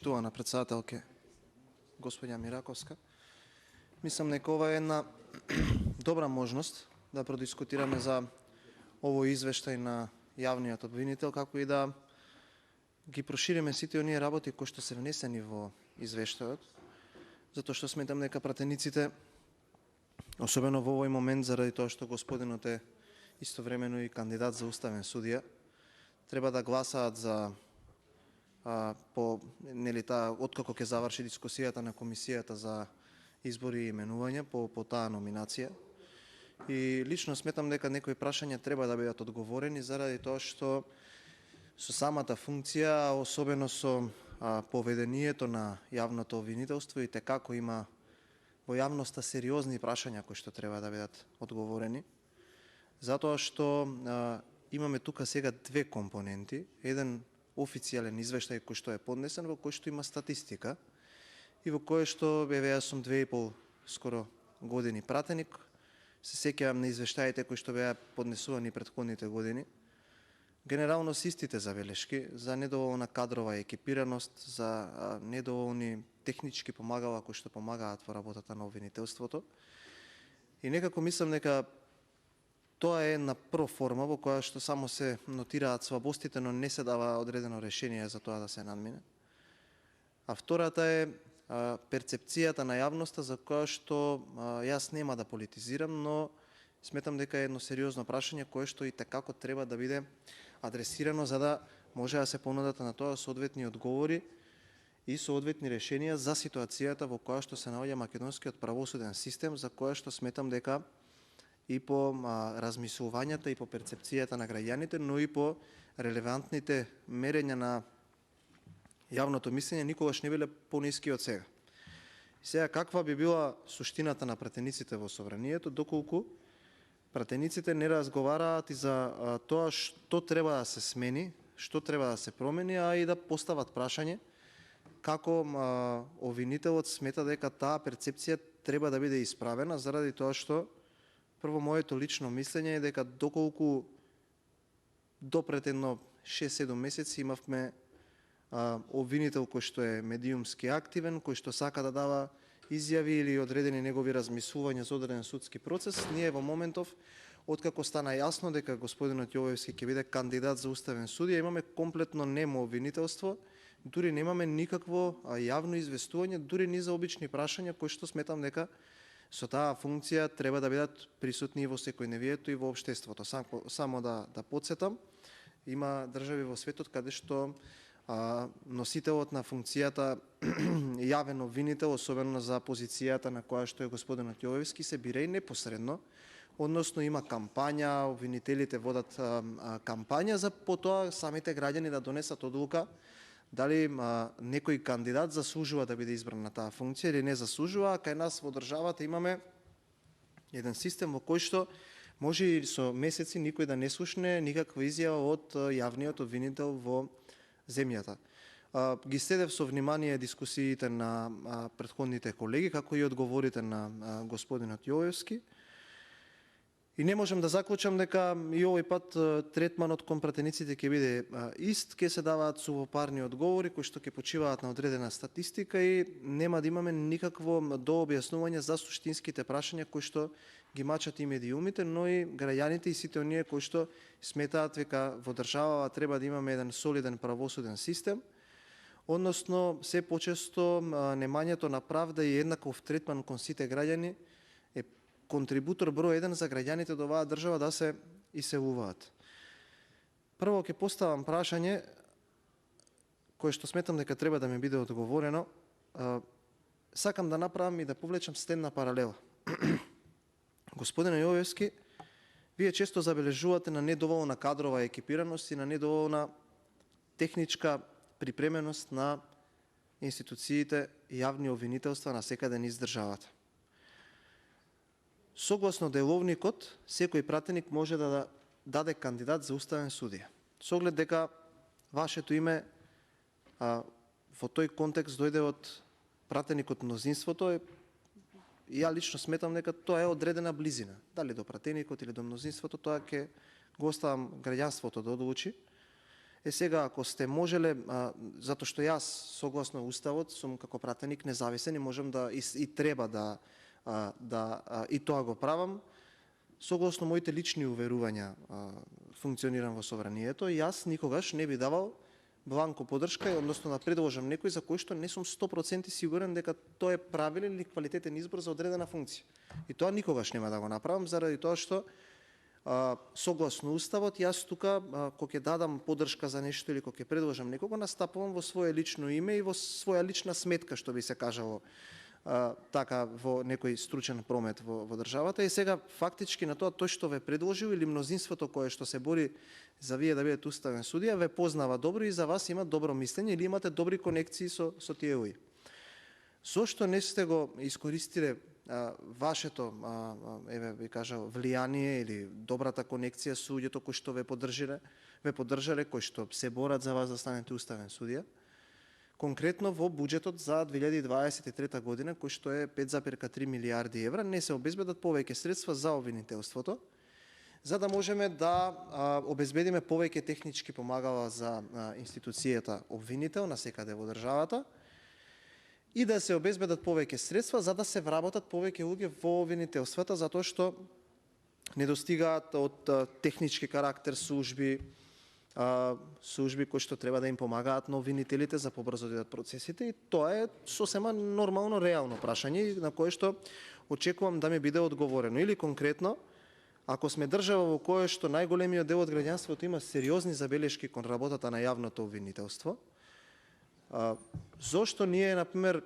Поштована председателке, господја Мираковска, мислам дека ова е една добра можност да продискутираме за овој извештај на јавниот обвинител, како и да ги прошириме сите оние работи кои што се внесени во извештајот, затоа што сметам дека пратениците, особено во овој момент, заради тоа што господинот е истовремено и кандидат за уставен судија, треба да гласаат за откако ќе заврши дискусијата на комисијата за избори и именувања по таа номинација. И лично сметам дека некои прашања треба да бидат одговорени заради тоа што со самата функција, особено со поведението на јавното обвинителство, и текако има во јавноста сериозни прашања кои што треба да бидат одговорени, затоа што имаме тука сега две компоненти. Еден официјален извештај кој што е поднесен, во кој што има статистика и во кој што јас сум 2,5 скоро години пратеник. Се сеќавам на извештаите кои што беа поднесувани претходните години. Генерално се истите забелешки за недоволна кадрова екипираност, за недоволни технички помагала кои што помагаат во работата на обвинителството. И некако мислам дека тоа е една проформа во која што само се нотираат слабостите, но не се дава одредено решение за тоа да се надмине. А втората е перцепцијата на јавноста, за која што јас нема да политизирам, но сметам дека е едно сериозно прашање кое што и текако треба да биде адресирано, за да може да се понудат на тоа соодветни одговори и соодветни решенија за ситуацијата во која што се наоѓа македонскиот правосуден систем, за која што сметам дека и по размислувањата и по перцепцијата на граѓаните, но и по релевантните мерења на јавното мислење никогаш не биле пониски од сега. Сега, каква би била суштината на пратениците во собранието, доколку пратениците не разговараат и за тоа што треба да се смени, што треба да се промени, а и да постават прашање како обвинителот смета дека таа перцепција треба да биде исправена, заради тоа што прво, моето лично мислење е дека доколку допред едно 6-7 месеци имавме обвинител кој што е медиумски активен, кој што сака да дава изјави или одредени негови размислувања за одреден судски процес, ние во моментов, откако стана јасно дека господинот Јовевски ќе биде кандидат за уставен судија, имаме комплетно немо обвинителство, дури немаме никакво јавно известување, дури ни за обични прашања кои што сметам дека со таа функција треба да бидат присутни и во секојдневието и во општеството. Само да подсетам, има држави во светот каде што носителот на функцијата јавен обвинител, особено за позицијата на која што е господинот Јовевски, се бира и непосредно, односно има кампања, обвинителите водат кампања за потоа самите граѓани да донесат одлука дали некој кандидат заслужува да биде избран на таа функција или не заслужува. Кај нас во државата имаме еден систем во кој што може и со месеци никој да не слушне никаква изјава од јавниот обвинител во земјата. Ги следев со внимание дискусиите на претходните колеги, како и одговорите на господинот Јовевски. И не можам да заклучам дека и овој пат третманот кон пратениците ќе биде ист, ќе се даваат сувопарни одговори кои што ќе почиваат на одредена статистика и нема да имаме никакво дообјаснување за суштинските прашања кои што ги мачат и медиумите, но и граѓаните и сите оние кои што сметаат дека во државава треба да имаме еден солиден правосуден систем, односно се почесто немањето на правда и еднаков третман кон сите граѓани е контрибутор број 1 за граѓаните до оваа држава да се иселуваат. Прво ќе поставам прашање кое што сметам дека треба да ми биде одговорено. Сакам да направам и да повлечам следна паралела. Господине Јовевски, вие често забележувате на недоволна кадрова екипираност и на недоволна техничка припременост на институциите и јавни обвинителства на секаде низ државата. Согласно деловникот, секој пратеник може да даде кандидат за уставен судија. Со оглед дека вашето име во тој контекст дојде од пратеникот мнозинството, и ја лично сметам дека тоа е одредена близина. Дали до пратеникот или до мнозинството, тоа ќе го оставам граѓанството да одлучи. Сега, ако сте можеле, затоа што јас, согласно Уставот, сум како пратеник независен и можам да, и треба и тоа го правам, согласно моите лични уверувања функционирам во собранието, јас никогаш не би давал бланко поддршка, односно да предложам некој за кој што не сум 100% сигурен дека тој е правилен или квалитетен избор за одредена функција. И тоа никогаш нема да го направам, заради тоа што согласно Уставот, јас тука, кога ќе дадам поддршка за нешто или кога ќе предложам некого, настапувам во свое лично име и во своја лична сметка, што би се кажало така во некој стручен промет во државата. И сега фактички на тоа тој што ве предложил или мнозинството кое што се бори за вие да бидете уставен судија ве познава добро и за вас има добро мислење или имате добри конекции со тие луѓе. Зошто не сте го искористиле вашето, еве ви кажал, влијание или добрата конекција со луѓето кои што ве поддржале, кои што се борат за вас да станете уставен судија? Конкретно во буџетот за 2023 година, кој што е 5,3 милиарди евра, не се обезбедат повеќе средства за обвинителството, за да можеме да обезбедиме повеќе технички помагала за институцијата обвинител на секаде во државата и да се обезбедат повеќе средства за да се вработат повеќе луѓе во обвинителствата, затоа што недостигаат од технички карактер служби кои што треба да им помагаат на обвинителите за побрзо да идат процесите, и тоа е сосема нормално реално прашање на кое што очекувам да ми биде одговорено. Или конкретно, ако сме држава во кое што најголемиот дел од граѓанството има сериозни забелешки кон работата на јавното обвинителство, зошто ние, например,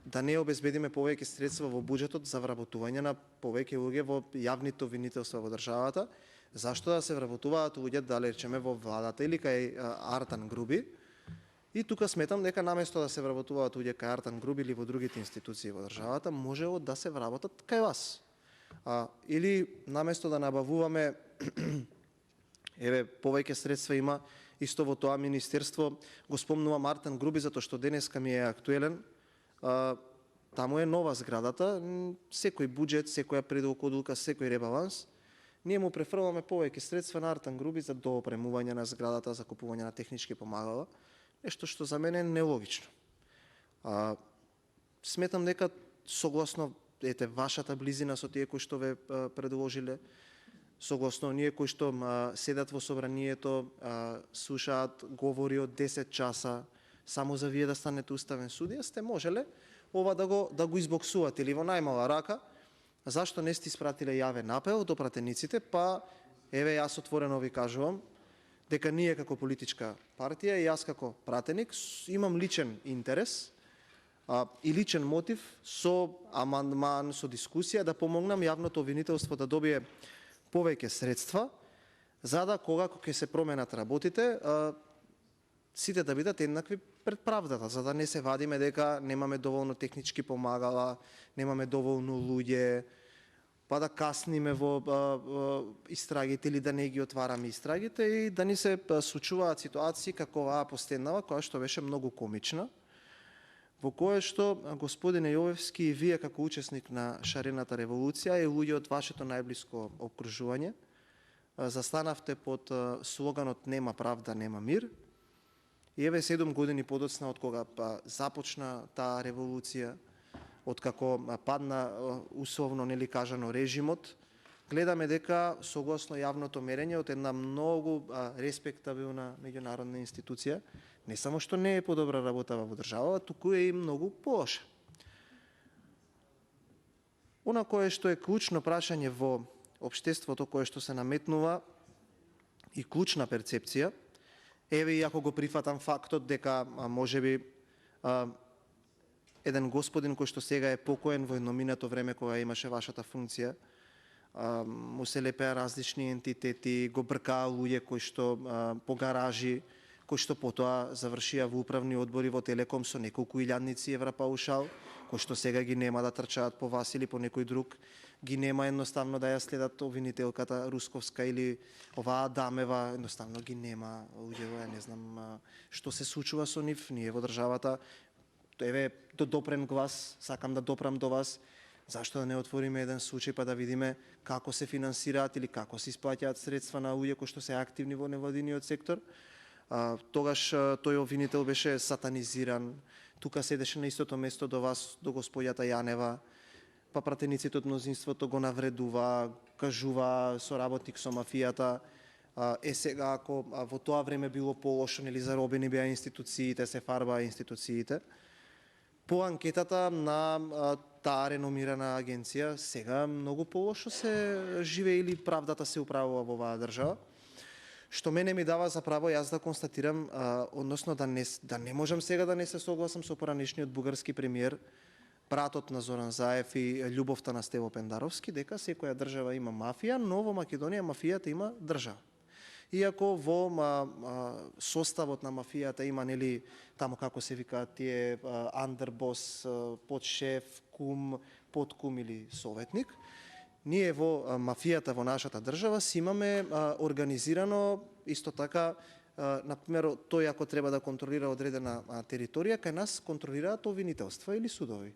да не обезбедиме повеќе средства во буџетот за вработување на повеќе луѓе во јавните обвинителства во државата? Зашто да се вработуваат луѓе, да речеме, во владата или кај Артан Груби? И тука сметам дека наместо да се вработуваат луѓе кај Артан Груби или во другите институции во државата, можело да се вработат кај вас. Или наместо да набавуваме еве повеќе средства има исто во тоа министерство, го спомнувам Артан Груби затоа што денеска ми е актуелен. Таму е нова зградата, секој буџет, секоја предоодluка, секој ребаланс, ние му префрламе повеќе средства на Артан Груби за доопремување на зградата, за купување на технички помагала, нешто што за мене е нелогично. Сметам дека согласно вашата близина со тие кои што ве предложиле, согласно оние кои што седат во собранието, слушаат говори од 10 часа само за вие да станете уставен судија, сте можеле ова да го избоксувате или во најмала рака. Зашто не сте испратиле јавен апел до пратениците, па еве јас отворено ви кажувам дека ние како политичка партија и јас како пратеник имам личен интерес и личен мотив со амандман, со дискусија да помогнам јавното обвинителство да добие повеќе средства, за да кога ќе се променат работите, сите да бидат еднакви пред правдата, за да не се вадиме дека немаме доволно технички помагала, немаме доволно луѓе, па да касниме во истрагите или да не ги отвараме истрагите и да ни се случуваат ситуации како оваа последнава, која што беше многу комична, во кое што господине Јовевски и вие како учесник на шарената револуција и луѓе од вашето најблиско окружување застанавте под слоганот "Нема правда, нема мир". И еве 7 години подоцна од кога започна таа револуција, од како падна условно нели кажано режимот, гледаме дека согласно јавното мерење од една многу респектабилна меѓународна институција, не само што не е подобра работа во држава, туку е и многу полоша. Она кое што е клучно прашање во општеството кое што се наметнува и клучна перцепција, еве и ако го прифатам фактот дека можеби еден господин кој што сега е покоен во едноминато време кога имаше вашата функција, му се лепеа различни ентитети, го бркаа луѓе кои што по гаражи, кои што потоа завршија во управни одбори во Телеком со неколку илјадници евра паушал, кои што сега ги нема да трчаат по вас или по некој друг, ги нема едноставно да ја следат обвинителката Русковска или оваа Дамева, едноставно ги нема луѓе, не знам што се случува со нив, ние во државата, еве до допрен глас, сакам да допрам до вас, зашто да не отвориме еден случај па да видиме како се финансираат или како се исплаќаат средства на луѓе кои што се активни во невладиниот сектор. Тогаш тој обвинител беше сатанизиран. Тука седеше на истото место до вас, до господјата Јанева, па пратениците од мнозинството го навредува, кажува соработник со мафијата. Сега, ако во тоа време било полошо, нели заробени беа институциите, се фарбаа институциите, по анкетата на таа реномирана агенција, сега многу полошо се живее или правдата се управува во оваа држава, што мене ми дава за право јас да констатирам, односно да не можам сега да не се согласам со поранешниот бугарски премиер, братот на Зоран Заев и љубовта на Стево Пендаровски, дека секоја држава има мафија, но во Македонија мафијата има држава. Иако во составот на мафијата има, нели, таму како се викаат тие андербос, подшеф, кум, подкум или советник, ние во мафијата во нашата држава си имаме организирано исто така, например, тој ако треба да контролира одредена територија, кај нас контролираат обвинителства или судови.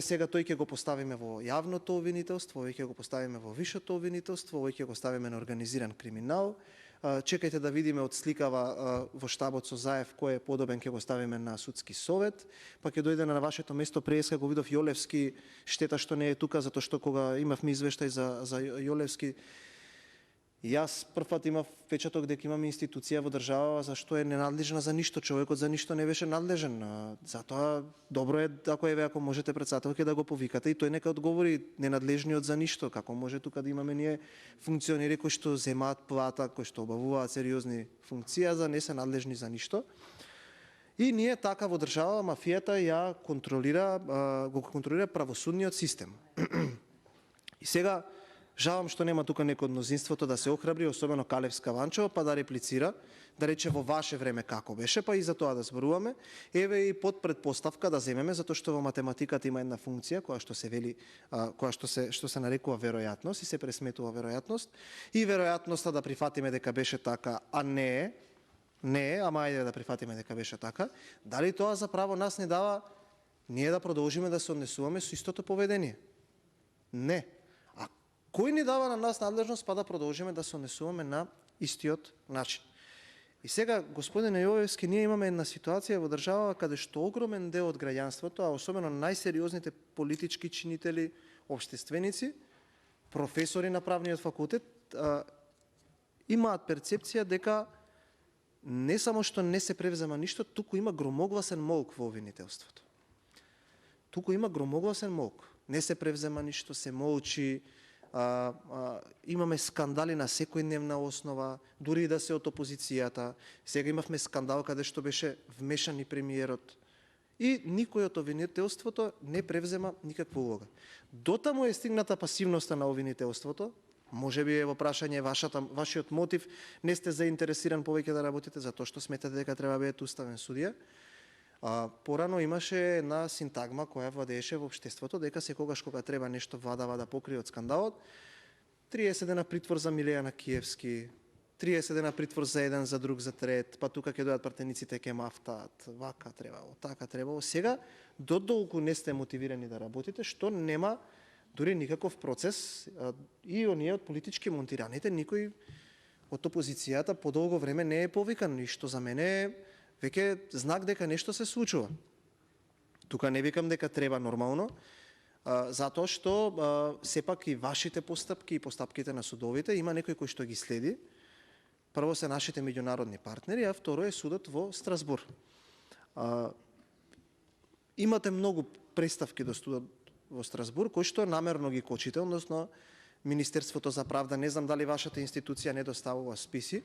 Сега тој ќе го поставиме во јавното обвинителство, овој ќе го поставиме во висшето обвинителство, овој ќе го ставиме на организиран криминал. Чекајте да видиме од сликава во штабот со Заев кој е подобен, ќе го ставиме на судски совет, па ќе дојде на вашето место преска го видов Јолевски, штета што не е тука, затоа што кога имавме извештај за Јолевски, јас првпат имав впечаток дека имаме институција во држава зашто е ненадлежна за ништо, човекот за ништо не беше надлежен. Затоа добро е ако можете председателке да го повикате и тој нека одговори, ненадлежниот за ништо, како може тука да имаме ние функционери кои што земаат плата, кои што обавуваат сериозни функции, а не се надлежни за ништо. И ние така во држава мафијата ја го контролира правосудниот систем. И сега жалам што нема тука некој од мнозинството да се охрабри, особено Калевска Ванчева, па да реплицира, да рече во ваше време како беше, па и за тоа да зборуваме. Еве и под предпоставка да земеме, затоа што во математиката има една функција која што се вели, што се нарекува веројатност и се пресметува веројатност. И веројатноста да прифатиме дека беше така, а не е, ама ајде да прифатиме дека беше така. Дали тоа за право нас не дава ние да продолжиме да се однесуваме со истото поведение? Не. Кој ни дава на нас надлежност па да продолжиме да се однесуваме на истиот начин? И сега, господине Јовевски, ние имаме една ситуација во држава каде што огромен дел од граѓанството, а особено најсериозните политички чинители, општественици, професори на правниот факултет, имаат перцепција дека не само што не се превзема ништо, туку има громогласен молк во обвинителството. Туку има громогласен молк. Не се превзема ништо, се молчи, имаме скандали на секојдневна основа, дури и да се од опозицијата. Сега имавме скандал каде што беше вмешан и премиерот. И никој од обвинителството не превзема никаква улога. Дотаму е стигната пасивноста на обвинителството. Може би е во прашање вашиот мотив, не сте заинтересиран повеќе да работите затоа што сметате дека треба да бидете уставен судија. Порано имаше една синтагма која владееше во општеството дека секогаш кога треба нешто владава да покрие од скандалот, 30 дена притвор за Милејана Киевски, 30 дена притвор за еден, за друг, за трет, па тука ќе дојдат пратениците ќе мафтаат, вака требало, така требало. Сега додолку не сте мотивирани да работите, што нема дури никаков процес и оние од политички монтираните, никој од опозицијата по долго време не е повикан, ништо за мене е веќе знак дека нешто се случува. Тука не викам дека треба нормално, затоа што сепак и вашите постапки и постапките на судовите има некој кој што ги следи. Прво се нашите меѓународни партнери, а второ е судот во Страсбур. Имате многу преставки до судот во Страсбур, кои што намерно ги кочите, односно Министерството за правда, не знам дали вашата институција не доставува списи,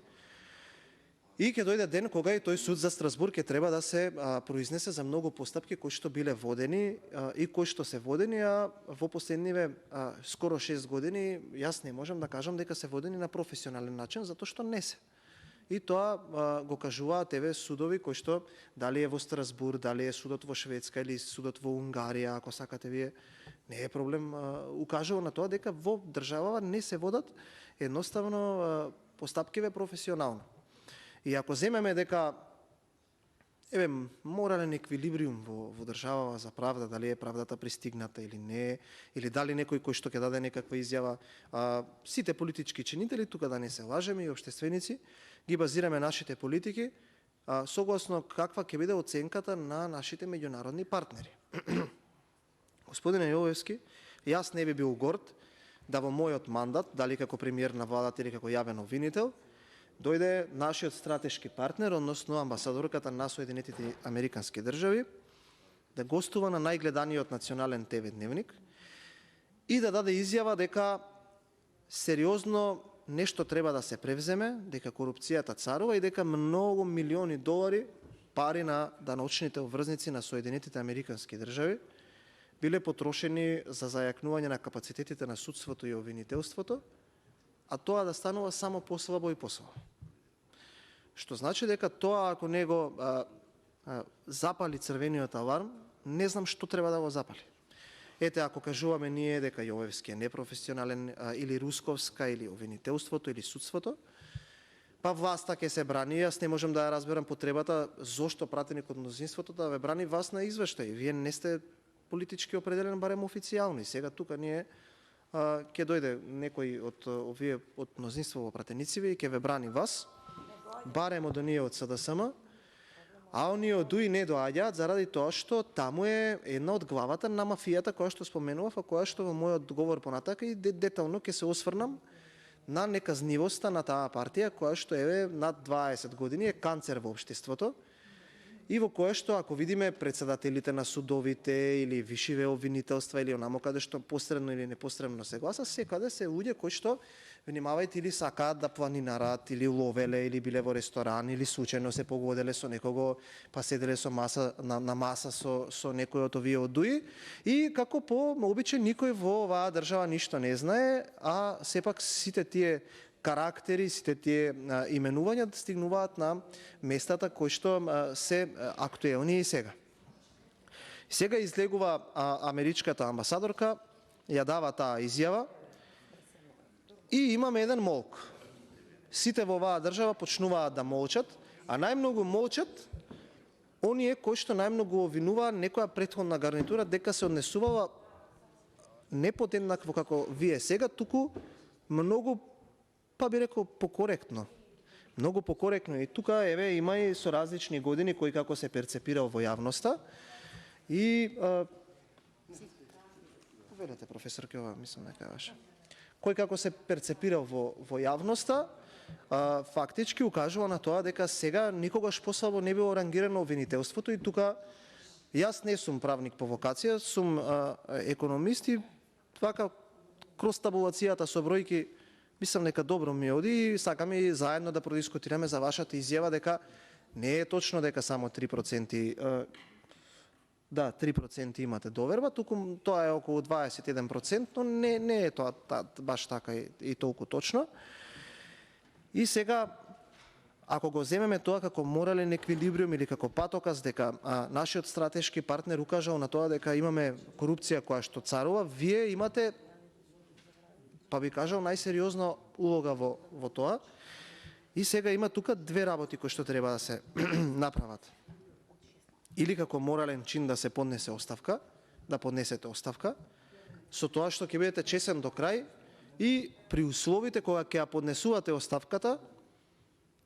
и ќе дојде ден кога и тој суд за Страсбур ќе треба да се произнесе за многу постапки кои што биле водени и кои што се водени, а во последниве скоро 6 години јас не можам да кажам дека се водени на професионален начин, затоа што не се. И тоа го кажуваат еве судови кои што дали е во Страсбур, дали е судот во Шведска или судот во Унгарија, ако сакате вие, не е проблем, укажува на тоа дека во државава не се водат едноставно постапкиве професионално. И ако земеме дека морален еквилибриум во државава за правда, дали е правдата пристигната или не, или дали некој кој што ќе даде некаква изјава. Сите политички чинители, тука да не се лажеме и општественици, ги базираме нашите политики согласно каква ќе биде оценката на нашите меѓународни партнери. Господине Јовевски, јас не би бил горд да во мојот мандат, дали како премиер на владата или како јавен обвинител, дојде нашиот стратешки партнер, односно амбасадорката на Соединетите Американски држави, да гостува на најгледаниот национален ТВ дневник и да даде изјава дека сериозно нешто треба да се превземе, дека корупцијата царува и дека многу милиони долари пари на даночните обврзници на Соединетите Американски држави биле потрошени за зајакнување на капацитетите на судството и обвинителството, а тоа да станува само послабо и послабо. Што значи дека тоа, ако не го запали црвениот аларм, не знам што треба да го запали. Ете, ако кажуваме ние дека Јовевски е непрофесионален или русковска, или обвинителството, или судството, па власта ќе се брани. Јас не можам да ја разберам потребата зошто пратеник од мнозинството да ве брани вас на извештај. Вие не сте политички определен, барем официјално. И сега тука ние ќе дојде некој од овие од мнозинство во пратенициве и ќе ве брани вас, барем од оние од СДСМ, а оние од УИ не доаѓаат заради тоа што таму е една од главата на мафијата која што споменував, а која што во мојот говор понатака и детално ќе се осврнам на неказнивоста на таа партија која што е над 20 години е канцер во општеството и во кое што, ако видиме председателите на судовите или вишиве обвинителства или онамо каде што посредно или непосредно се гласа, секаде се луѓе кои што, внимавајте, или сакаат да планинарат, или ловеле, или биле во ресторан, или случајно се погоделе со некого, па седеле со маса, на маса со некој од овие од УИ. И како по обичај никој во оваа држава ништо не знае, а сепак сите тие карактери, сите тие именувања стигнуваат на местата кои што се актуелни и сега. Сега излегува америчката амбасадорка, ја дава таа изјава и имаме еден молк. Сите во оваа држава почнуваат да молчат, а најмногу молчат оние кои што најмногу обвинуваат некоја претходна гарнитура дека се однесувала не подеднакво како вие сега, туку многу, па би рекол, покоректно. Многу покоректно. И тука, еве, има и со различни години кој како се перцепирал во јавноста. И повелете, професор Кјова, мислам дека ваше. Кој како се перцепирал во јавноста, фактички укажува на тоа дека сега никогаш послабо не било рангирано обвинителството и тука јас не сум правник по вокација, сум економист и вака кроз табулацијата со бројки мислам дека добро ми оди и сакаме и заедно да продискутираме за вашата изјава дека не е точно дека само 3% 3% имате доверба, туку тоа е околу 21%, но не е тоа баш така и толку точно. И сега, ако го земеме тоа како морален еквилибриум или како патоказ дека нашиот стратешки партнер укажал на тоа дека имаме корупција која што царува, вие имате, па би кажал, најсериозна улога во тоа. И сега има тука две работи кои што треба да се направат. Или како морален чин да се поднесе оставка, да поднесете оставка, со тоа што ќе бидете чесен до крај и при условите кога ќе ја поднесувате оставката,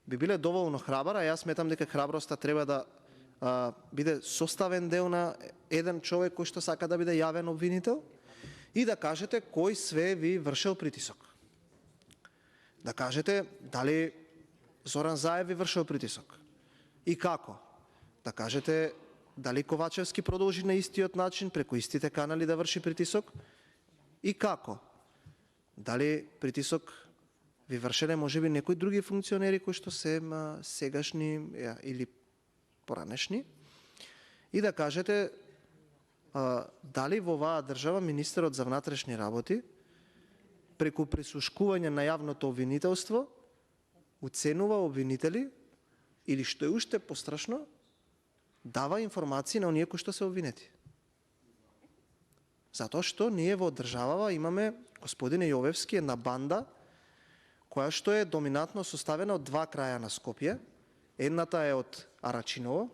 би биле доволно храбар, а јас сметам дека храброста треба да биде составен дел на еден човек кој што сака да биде јавен обвинител, и да кажете кој све ви вршил притисок. Да кажете дали Зоран Заев ви вршил притисок и како. Да кажете дали Ковачевски продолжи на истиот начин, преку истите канали да врши притисок и како. Дали притисок ви вршеле можеби некои други функционери кои што се сегашни или поранешни, и да кажете дали во оваа држава министерот за внатрешни работи преку присушкување на јавното обвинителство уценува обвинители или што е уште пострашно, дава информации на оние кои што се обвинети. Затоа што ние во државава имаме, господине Јовевски, една банда која што е доминантно составена од два краја на Скопје. Едната е од Арачиново,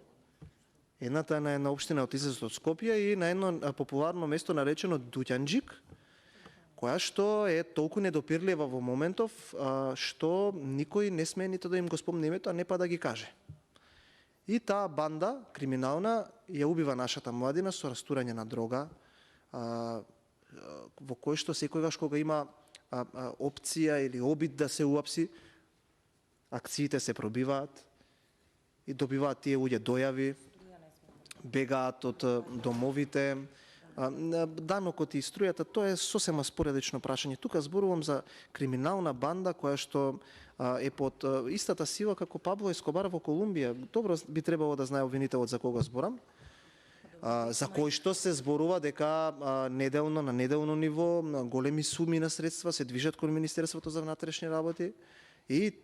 Едната е на една општина од излезот од Скопје и на едно популарно место наречено Дуќанџик, која што е толку недопирлива во моментов, што никој не смее нито да им го спомне името, а не па да ги каже. И таа банда криминална ја убива нашата младина со растурање на дрога, во кој што секогаш кога има опција или обид да се уапси, акциите се пробиваат и добиваат тие луѓе дојави, бегаат од домовите. Данокот и струјата, тоа е сосема споредично прашање. Тука зборувам за криминална банда која што е под истата сила како Пабло Ескобар во Колумбија. Добро би требало да знае обвинителот за кого зборам. За кој што се зборува дека неделно на неделно ниво големи суми на средства се движат кон Министерството за внатрешни работи и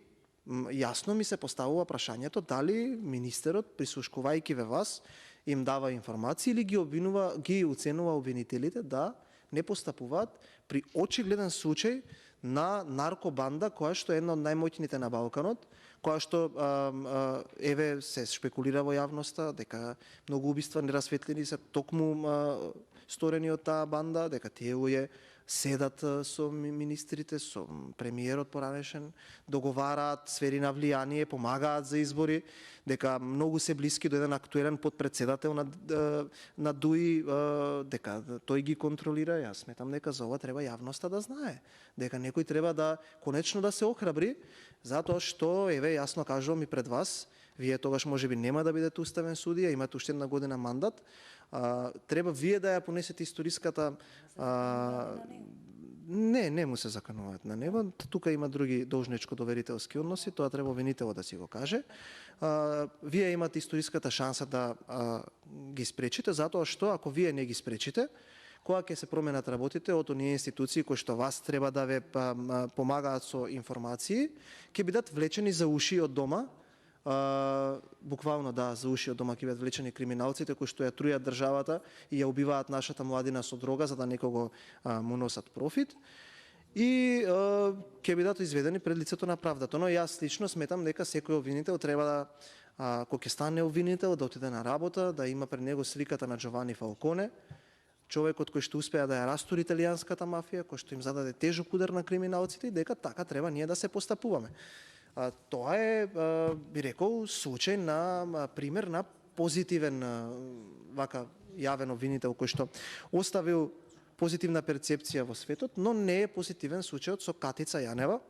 јасно ми се поставува прашањето дали министерот, прислушкувајќи ве вас, им дава информации или ги оценува обвинителите да не постапуваат при очигледен случај на наркобанда која што е една од најмоќните на Балканот, која што еве се шпекулира во јавноста дека многу убиства нерасветлени се токму сторени од таа банда, дека тие луѓе седат со министрите, со премиерот поранешен, договараат сфери на влијание, помагаат за избори, дека многу се блиски до еден актуелен подпредседател на ДУИ, дека тој ги контролира. Јас сметам дека за ова треба јавноста да знае, дека некој треба да конечно да се охрабри, затоа што еве јасно кажувам и пред вас, вие тогаш можеби нема да бидете уставен судија, имате уште една година мандат, треба вие да ја понесете историската не му се закануваат на него. Тука има други должничко-доверителски односи, тоа треба обвинителот да си го каже. Вие имате историската шанса да ги спречите, затоа што ако вие не ги спречите, кога ќе се променат работите од оние институции кои што вас треба да ве помагаат со информации, ќе бидат влечени за уши од дома. Буквално да, за уши од дома ќе бидат влечени криминалците кои што ја трујат државата и ја убиваат нашата младина со дрога за да некого му носат профит и ќе бидат изведени пред лицето на правдата. Но јас лично сметам дека секој обвинител треба да кога ќе стане обвинител да отиде на работа, да има пред него сликата на Джовани Фалконе, човекот кој што успеа да ја растури италијанската мафија, кој што им зададе тежок удар на криминалците и дека така треба ние да се постапуваме. Тоа е, би рекол, случај на пример на позитивен вака јавен обвинител кој што оставил позитивна перцепција во светот, но не е позитивен случајот со Катица Јанева,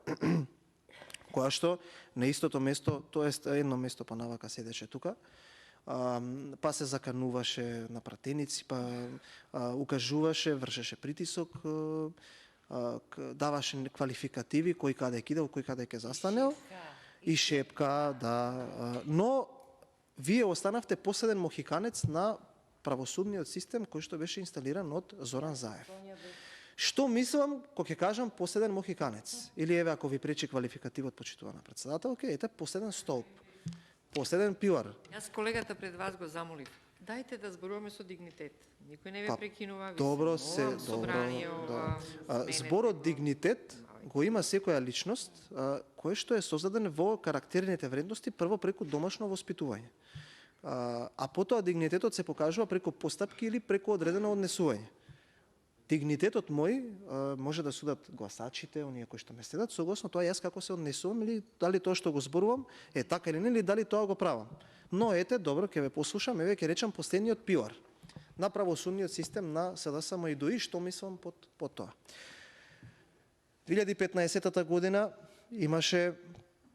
која што на истото место, тоест едно место понавака седеше тука, па се закануваше на пратеници, па укажуваше, вршеше притисок, даваше квалификативи, кој каде кидел, кој каде ќе застанел и шепка, да. Но вие останавте последен мохиканец на правосудниот систем кој што беше инсталиран од Зоран Заев. Што мислам кога ќе кажам последен мохиканец? Или еве ако ви пречи квалификативот почитувана председателка, ете последен столб, последен пилар. Јас колегата пред вас го замолив. Дајте да зборуваме со дигнитет. Никој не ве прекинува. Добро се, добро. Зборот дигнитет го има секоја личност, кој што е создаден во карактерните вредности прво преку домашно воспитување. А потоа дигнитетот се покажува преку постапки или преку одредено однесување. Дигнитетот мој може да судат гласачите, оние кои што ме следат, согласно тоа јас како се однесувам или дали тоа што го зборувам е така или не, или дали тоа го правам. Но ете, добро, ќе ве послушам, еве ќе речам последниот пилар на правосудниот систем на СДСМ и ДУИ, што мислам под тоа. 2015 година имаше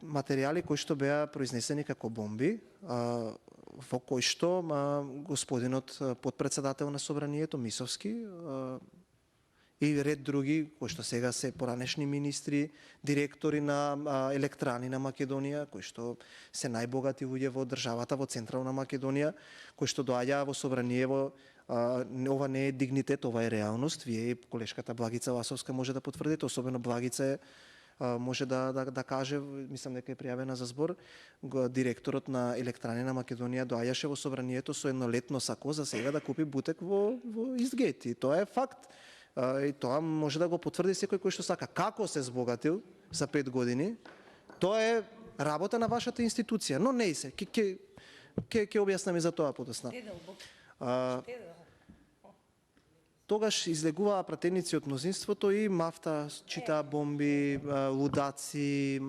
материјали кои што беа произнесени како бомби, во кои што господинот подпредседател на Собранието Мисовски и ред други кои што сега се поранешни министри, директори на електрани на Македонија, кои што се најбогати луѓе во државата во Централна Македонија, кои што доаѓаа во Собраниево. Ова не е дигнитет, ова е реалност. Вие и колешката Благица Ласовска може да потврдите, особено Благица може да каже, мислам дека е пријавена за збор, директорот на електрани на Македонија доаѓаше во Собранието со едно летно сако за сега да купи бутек во Истгейт. И тоа е факт. И тоа може да го потврди секој кој што сака. Како се збогатил за 5 години, тоа е работа на вашата институција. Но не се. Ќе објаснам и за тоа подосна. Тогаш излегуваа пратеници од мнозинството и мафта, читаа бомби, лудаци,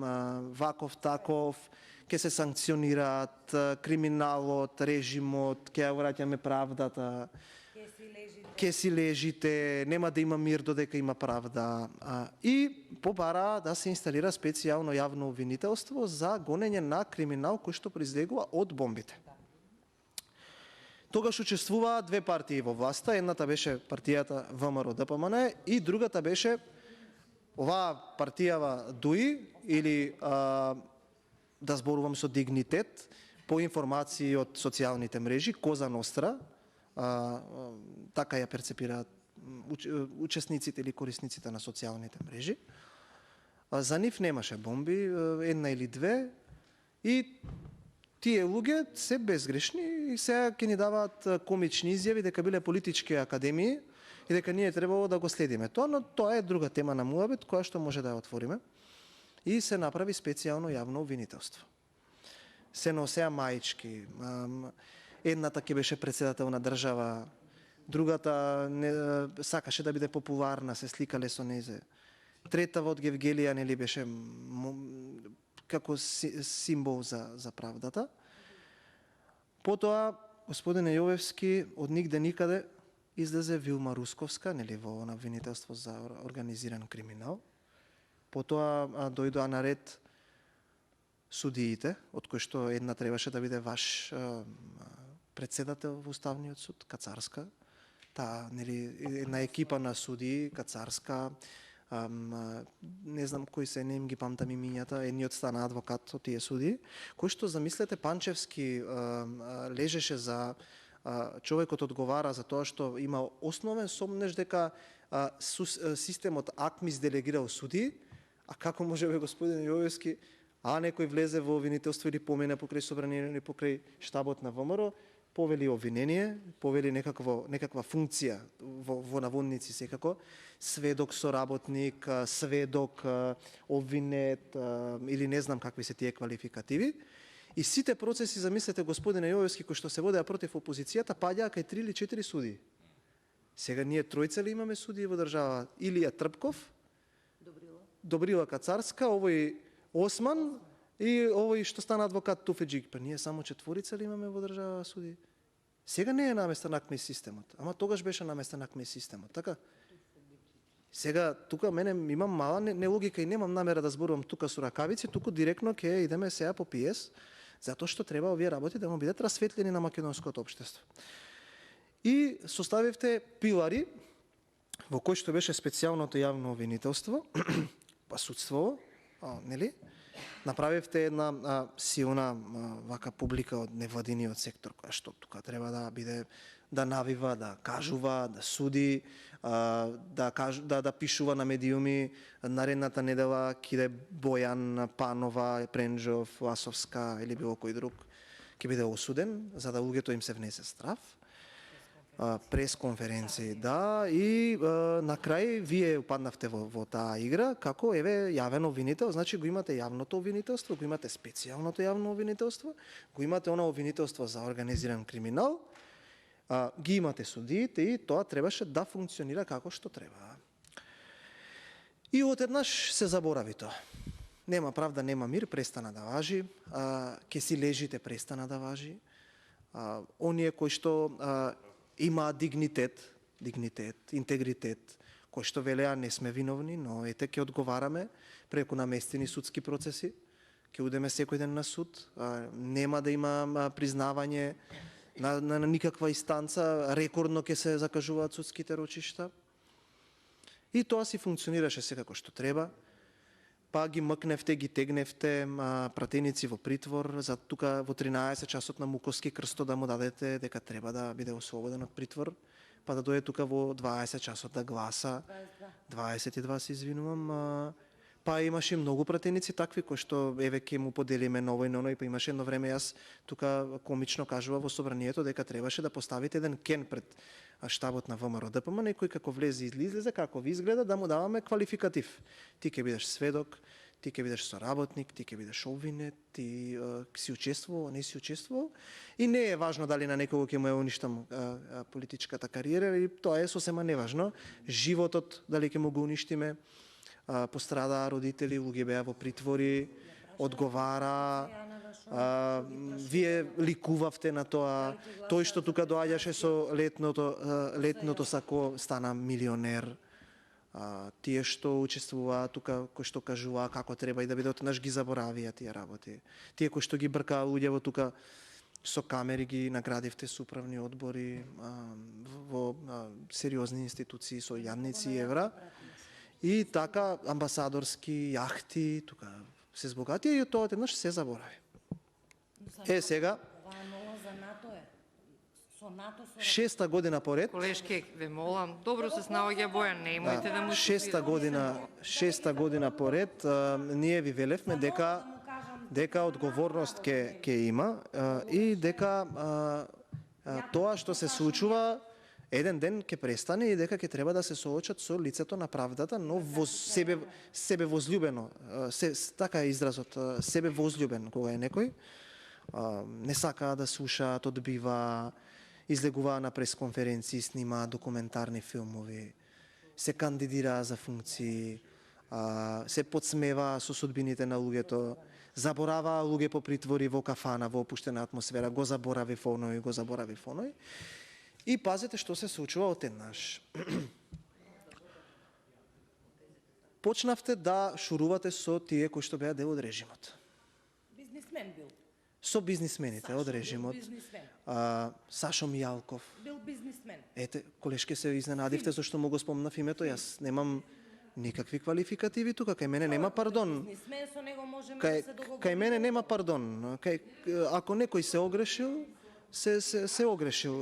ваков таков, ќе се санкционираат, криминалот, режимот, ќе ја враќаме правдата, ќе си лежите, нема да има мир додека има правда. И побараа да се инсталира специјално јавно обвинителство за гонење на криминал кој што произлегува од бомбите. Тогаш учествуваа две партии во власта, едната беше партијата ВМРО ДПМН и другата беше оваа партијава ДУИ или да зборувам со дигнитет, по информации од социјалните мрежи, Коза Ностра, така ја перцепираат учесниците или корисниците на социјалните мрежи. За нив немаше бомби, една или две, и тие луѓе се безгрешни и сега ќе ни даваат комични изјави дека биле политички академии и дека ние требало да го следиме тоа, но тоа е друга тема на муабет која што може да ја отвориме. И се направи специјално јавно обвинителство. Се носеа маички. Едната ќе беше председател на држава, другата сакаше да биде популарна, се сликале со незе. Третава од Гевгелија нели беше како символ за правдата. Потоа господине Јовевски од нигде никаде излезе Вилма Русковска, нели во обвинителство за организиран криминал. Потоа дојдоа на ред судиите, од кои што една требаше да биде ваш председател во Уставниот суд, Кацарска. Таа нели една екипа на судии, Кацарска, не знам кои се, не им ги памтам имињата, едниот стана адвокат од тие судии, кој што, замислете, Панчевски лежеше за човекот одговара за тоа што има основен сомнеж дека системот АКМИС делегирал судии, а како може бе господин Јовевски, некој влезе во обвинителство или помине покрај собрание или покрај штабот на ВМРО, повели обвинение, повели некаква функција во наводници секако, сведок, соработник, сведок, обвинет или не знам какви се тие квалификативи. И сите процеси, замислете, господине Јовевски, кои што се водеа против опозицијата, паѓаа кај 3 или 4 судии. Сега ние тројца ли имаме судии во држава? Илија Трпков, Добрила Кацарска, овој Осман и овој што стана адвокат Туфеджик. Па ние само четворица ли имаме во држава суди? Сега не е наместен АКМИС системот, ама тогаш беше наместен АКМИС системот, така? Сега тука мене имам мала нелогика и немам намера да зборувам тука со ракавици, туку директно ќе идеме сега по ПИЕС, затоа што треба овие работи да му бидат расветлени на македонското општество. И составивте пилари во кој што беше специјалното јавно обвинителство, па судство, нели? Направивте една силна вака публика од невладиниот сектор, која што тука треба да биде, да навива, да кажува, да суди, да пишува на медиуми. Наредната недела киде Бојан, Панова, Пренџов, Ласовска или било кој друг ќе биде осуден, за да луѓето им се внесе страв. Пресконференции, да, и на крај вие упаднавте во таа игра, како еве јавен обвинител, значи го имате јавното обвинителство, го имате специјалното јавно обвинителство, го имате она обвинителство за организиран криминал, ги имате судиите и тоа требаше да функционира како што треба. И одеднаш се заборави тоа. Нема правда, нема мир, престана да важи, ќе си лежите, престана да важи. Оние кои што имаа дигнитет, интегритет, кои што велеа не сме виновни, но ете ќе одговараме преку наместени судски процеси, ќе удеме секој ден на суд, нема да има признавање на никаква инстанца, рекордно ќе се закажуваат судските рочишта. И тоа си функционираше секако што треба. Па ги мкневте, ги тегневте пратеници во притвор, за тука во 13 часот на Муковски крсто да му дадете дека треба да биде ослободен од притвор, па да дојде тука во 20 часот да гласа. 22 се извинувам. Па имаше многу пратеници такви кои што еве ќе му поделиме на овој, на оној, па имаше едно време јас тука комично кажува во собранието дека требаше да поставите еден кен пред штабот на ВМРО ДПМН, некој како влезе и излезе, како ви изгледа, да му даваме квалификатив. Ти ќе бидеш сведок, Ти ќе бидеш соработник, ти ќе бидеш обвинет, ти си учествувал, не си учествувал. И не е важно дали на некого ќе му е уништам политичката кариера, или тоа е сосема неважно. Животот, дали ќе му го уништиме, пострадаа родители, луѓе беа во притвори, одговара, вие ликувавте на тоа, тој што тука доаѓаше со летното сако стана милионер. Тие што учествуваа тука, кои што кажуваа како треба и да бидат наш ги заборавија тие работи. Тие кои што ги бркаа луѓево тука со камери ги наградивте со управни одбори во сериозни институции со јадници евра. И така амбасадорски јахти, тука се збогатија и тоа еднаш се заборави. Сега Ова е ново за НАТО е. Со НАТО со 6-та година поред, Колешке, ве молам, добро се снаоѓа Бојан, немојте да му 6-та година поред, ние ви велевме дека одговорност ќе има и дека тоа што се случува еден ден ќе престане и дека ќе треба да се соочат со лицето на правдата, но во себе возлюбено, така е изразот, себе возлюбен кога е некој, не сакаа да слушаат, одбива, излегуваа на пресконференции, снимаат документарни филмови, се кандидираа за функции, се подсмеваа со судбините на луѓето, забораваа луѓе по притвори во кафана, во опуштена атмосфера, го заборави оној. И пазете што се случува од еднаш. Почнавте да шурувате со тие кои што беа дел од режимот. бизнисмен бил. Со бизнисмените од режимот. Бизнисмен. Сашо Мијалков. Бил бизнисмен. Ете, колешке се изненадивте зашто му го спомнав името, јас немам никакви квалификативи тука, кај мене нема пардон. Бизнисмен, со него можеме да се договориме. Кај мене нема пардон. Ако некој се огрешил, се огрешил.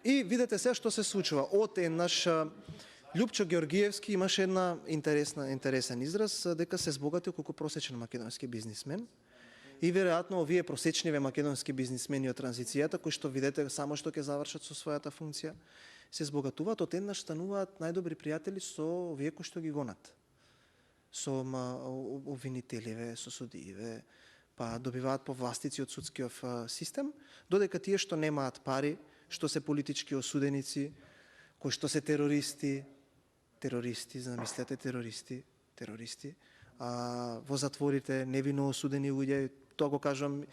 И видете се што се случува. Од еднаш Љупчо Георгиевски имаше една интересен израз дека се збогатил колку просечен македонски бизнисмен. И веројатно овие просечниве македонски бизнисмени од транзицијата, кои што видите само што ќе завршат со својата функција, се збогатуваат, од еднаш стануваат најдобри пријатели со овие кои што ги гонат. Со обвинителиве, со судииве, па добиваат повластици од судскиот систем, додека тие што немаат пари, што се политички осуденици, кои што се терористи, замислете терористи, во затворите невино осудени луѓе, тоа го кажам,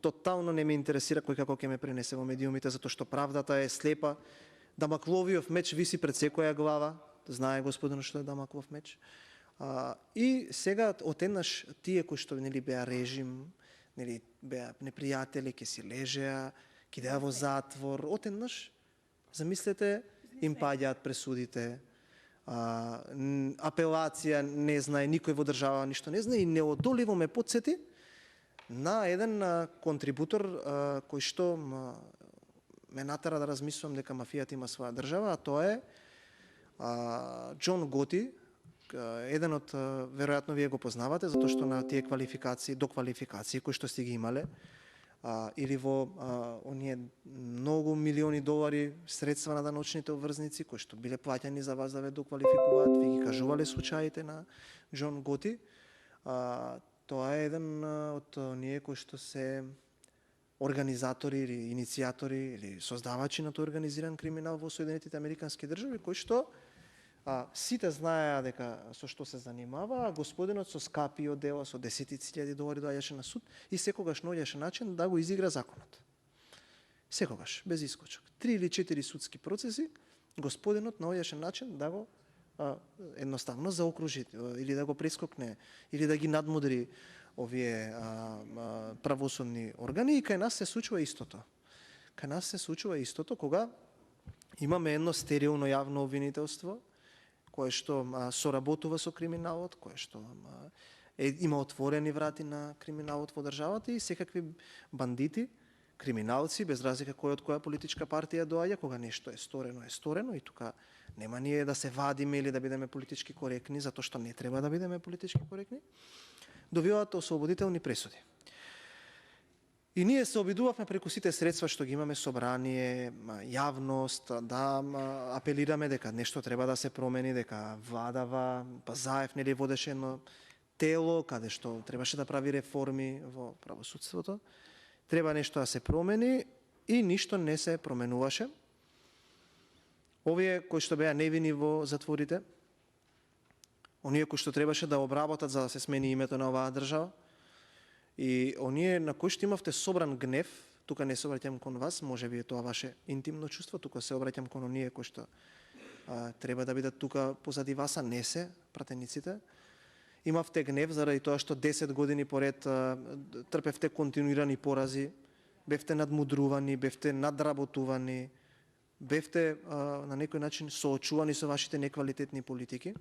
тотално не ме интересира кој како ќе ме пренесе во медиумите, затоа што правдата е слепа. Дамакловиот меч виси пред секоја глава, знае господинот што е Дамаклов меч. И сега одеднаш тие кои што беа режим, беа непријатели, ќе си лежеа, ќе идеа во затвор, одеднаш, замислете, им паѓаат пресудите, апелација не знае, никој во држава ништо не знае и неодоливо ме потсети на еден контрибутор кој што ме натера да размислувам дека мафијата има своја држава, а тоа е Џон Готи, еден од, веројатно вие го познавате, затоа што на тие доквалификации кои што сте ги имале, или во оние многу милиони долари средства на даночните обврзници кои што биле плаќани за вас да ве доквалификуваат, ви ги кажувале случаите на Џон Готи. Тоа е еден од оние кои што се организатори или иницијатори или создавачи на тој организиран криминал во Соединетите Американски држави, кои што сите знаеа дека со што се занимава, а господинот со скапио дела, со десетици илјади долари доаѓаше на суд и секогаш наоѓаше начин да го изигра законот. Секогаш, без искочок. 3 или 4 судски процеси, господинот наоѓаше начин да го едноставно заокружи или да го прескокне, или да ги надмудри овие правосудни органи, и кај нас се случува истото. Кај нас се случува истото кога имаме едно стерилно јавно обвинителство, кое што соработува со криминалот, кое што има отворени врати на криминалот во државата и секакви бандити, криминалци, без разлика кој од која политичка партија доаѓа, кога нешто е сторено и тука нема ние да се вадиме или да бидеме политички коректни, затоа што не треба да бидеме политички коректни, добиваат ослободителни пресуди. И ние се обидувавме преку сите средства што ги имаме, собрание, јавност, да апелираме дека нешто треба да се промени, дека владава, па Заев нели водеше едно тело каде што требаше да прави реформи во правосудството. Треба нешто да се промени и ништо не се променуваше. Овие кои што беа невини во затворите, оние кои што требаше да обработат за да се смени името на оваа држава, и оние на кои што имавте собран гнев, тука не се обраќам кон вас, може би е тоа ваше интимно чувство, тука се обраќам кон оние кои што треба да бидат тука позади вас, а не се пратениците. Имавте гнев заради тоа што 10 години поред трпевте континуирани порази, бевте надмудрувани, бевте надработувани, бевте на некој начин соочувани со вашите неквалитетни политики.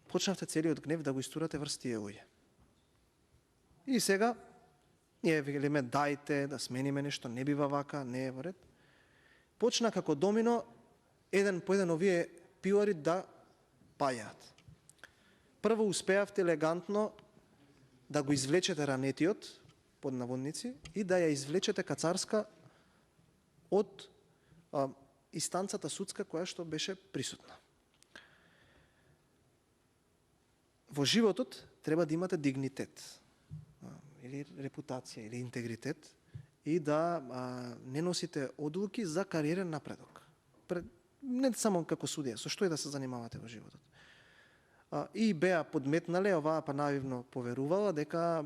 Почнавте целиот гнев да го истурате врз тие луѓе. И сега ние велиме дајте да смениме нешто, не бива вака, не е во ред. Почна како домино еден по еден овие пилари да паѓаат. Прво успеавте елегантно да го извлечете ранетиот, под наводници, и да ја извлечете Кацарска од инстанцата судска која што беше присутна. Во животот треба да имате дигнитет, или репутација, или интегритет, и да не носите одлуки за кариерен напредок. Не само како судија, со што и да се занимавате во животот. И беа подметнале, оваа па наивно поверувала дека